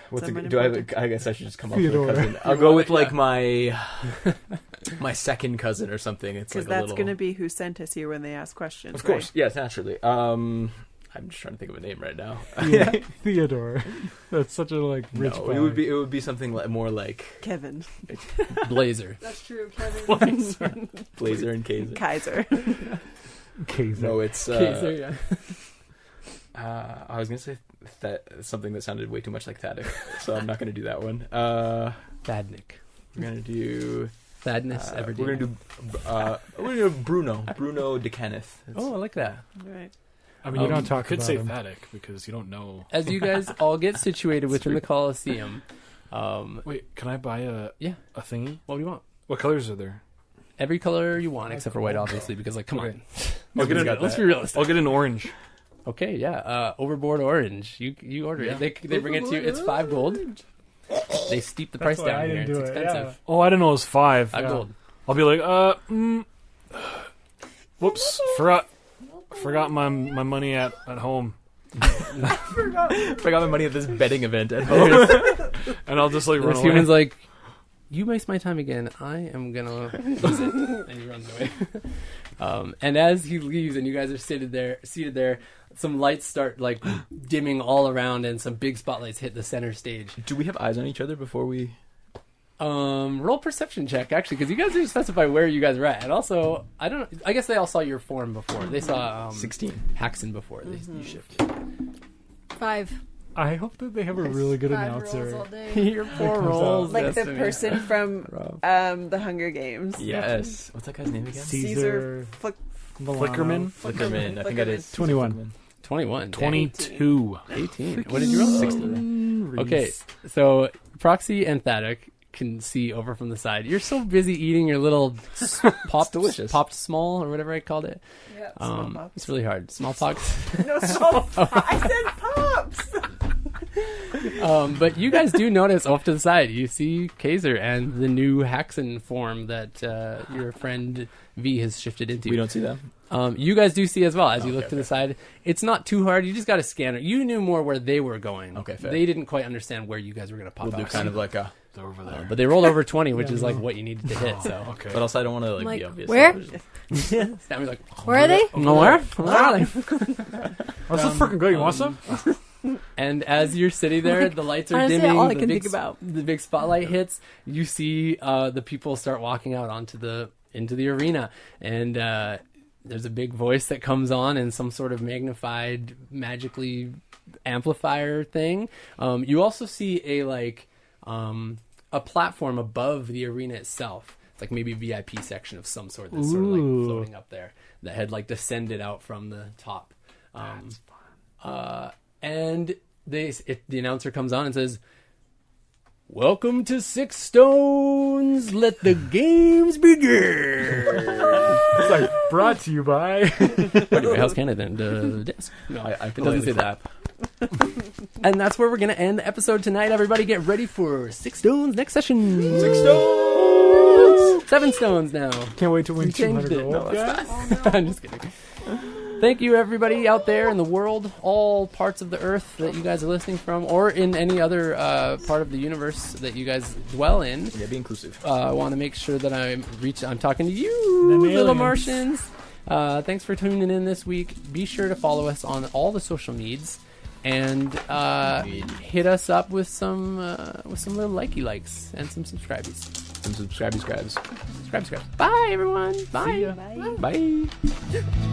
What's Someone do I have important. I guess I should just come Theodore. up with a cousin. I'll go with like my second cousin or something. It's Because like a that's little... going to be who sent us here when they ask questions. Of course, right? yes, naturally. I'm just trying to think of a name right now. Theodore. That's such a like rich. No, guy. it would be something more like Kevin. Blazer. That's true, Kevin. Blazer and Kaiser. Kaiser. Kaiser. No, it's Kaiser, yeah. I was gonna say something that sounded way too much like Thaddic, so I'm not gonna do that one. Thadnick. We're gonna do Thadness Everdeen. we're gonna do Bruno de Kenneth. Oh, I like that. Right. I mean, We you don't talk could about say him. Thaddic because you don't know. As you guys all get situated within the Colosseum, Wait, can I buy a thingy? what do you want? What colors are there? Every color you want, except for white, obviously, because like, come on. I'll get Let's be realistic. I'll get an orange. Okay, yeah. Overboard orange. You order Yeah. it. They bring it to you. It's 5 gold. They steep the price That's why down I here. didn't It's do it, expensive. Oh, I didn't know it was 5. 5 gold. I'll be like, whoops, forgot my money at home, Forgot my money at this betting event at home. and I'll just like run This away. human's like, you waste my time again. I am gonna lose it, and he runs away. And as he leaves, and you guys are seated there, some lights start like dimming all around, and some big spotlights hit the center stage. Do we have eyes on each other before we? Roll perception check, actually, because you guys didn't specify where you guys were at, and also I guess they all saw your form before. They saw 16. Haxon before. You shifted. 5. I hope that they have a really good 5 rolls all announcer. day. Your 4 comes rolls. Like the Destiny. person from Rob. the Hunger Games. Yes. What's that guy's name again? Caesar Flickerman. Flickerman. I think it is 21. 21. 22. 18. What did you roll? 16. Okay, so Proxy and Thaddic can see over from the side. You're so busy eating your little delicious. popped small or whatever I called it. Yeah, It's really hard. Smallpox. No, I said pops. But you guys do notice off to the side, you see Kaiser and the new Haxon form that your friend V has shifted into. We don't see them. You guys do see as well as you look Okay, to the side. It's not too hard. You just got to scan it. You knew more where they were going. Okay, fair. They didn't quite understand where you guys were going to pop We'll do out. kind of like a. They're over there. But they rolled over 20, which Yeah, is like no. what you needed to hit. So Okay. But also, I don't want to Like, be obvious. where? Sammy's like, Where are they? nowhere. Where are they? That's so freaking good. You want some? And as you're sitting there, the lights are Honestly, dimming. all I the can big think about. The big spotlight hits. You see the people start walking out into the arena, and there's a big voice that comes on in some sort of magnified, magically amplifier thing. You also see a platform above the arena itself. It's like maybe a VIP section of some sort that's sort of like Ooh. floating up there that had like descended out from the top. And the announcer comes on and says, "Welcome to Six Stones. Let the games begin." It's like brought to you by. Anyway, how's Canada and disc? No, I it doesn't say that. And that's where we're going to end the episode tonight. Everybody get ready for Six Stones next session. 6 stones. 7 stones now. Can't wait to win We changed 200 it. gold. No, guys. I'm just kidding. Thank you, everybody out there in the world, all parts of the earth that you guys are listening from, or in any other part of the universe that you guys dwell in. Yeah, be inclusive. I want to make sure that I'm talking to you, Them little aliens. Martians. Thanks for tuning in this week. Be sure to follow us on all the social medias, and hit us up with some little likes and some subscribers. Some subscribe. Subscribe. Bye, everyone. Bye. Bye. Bye.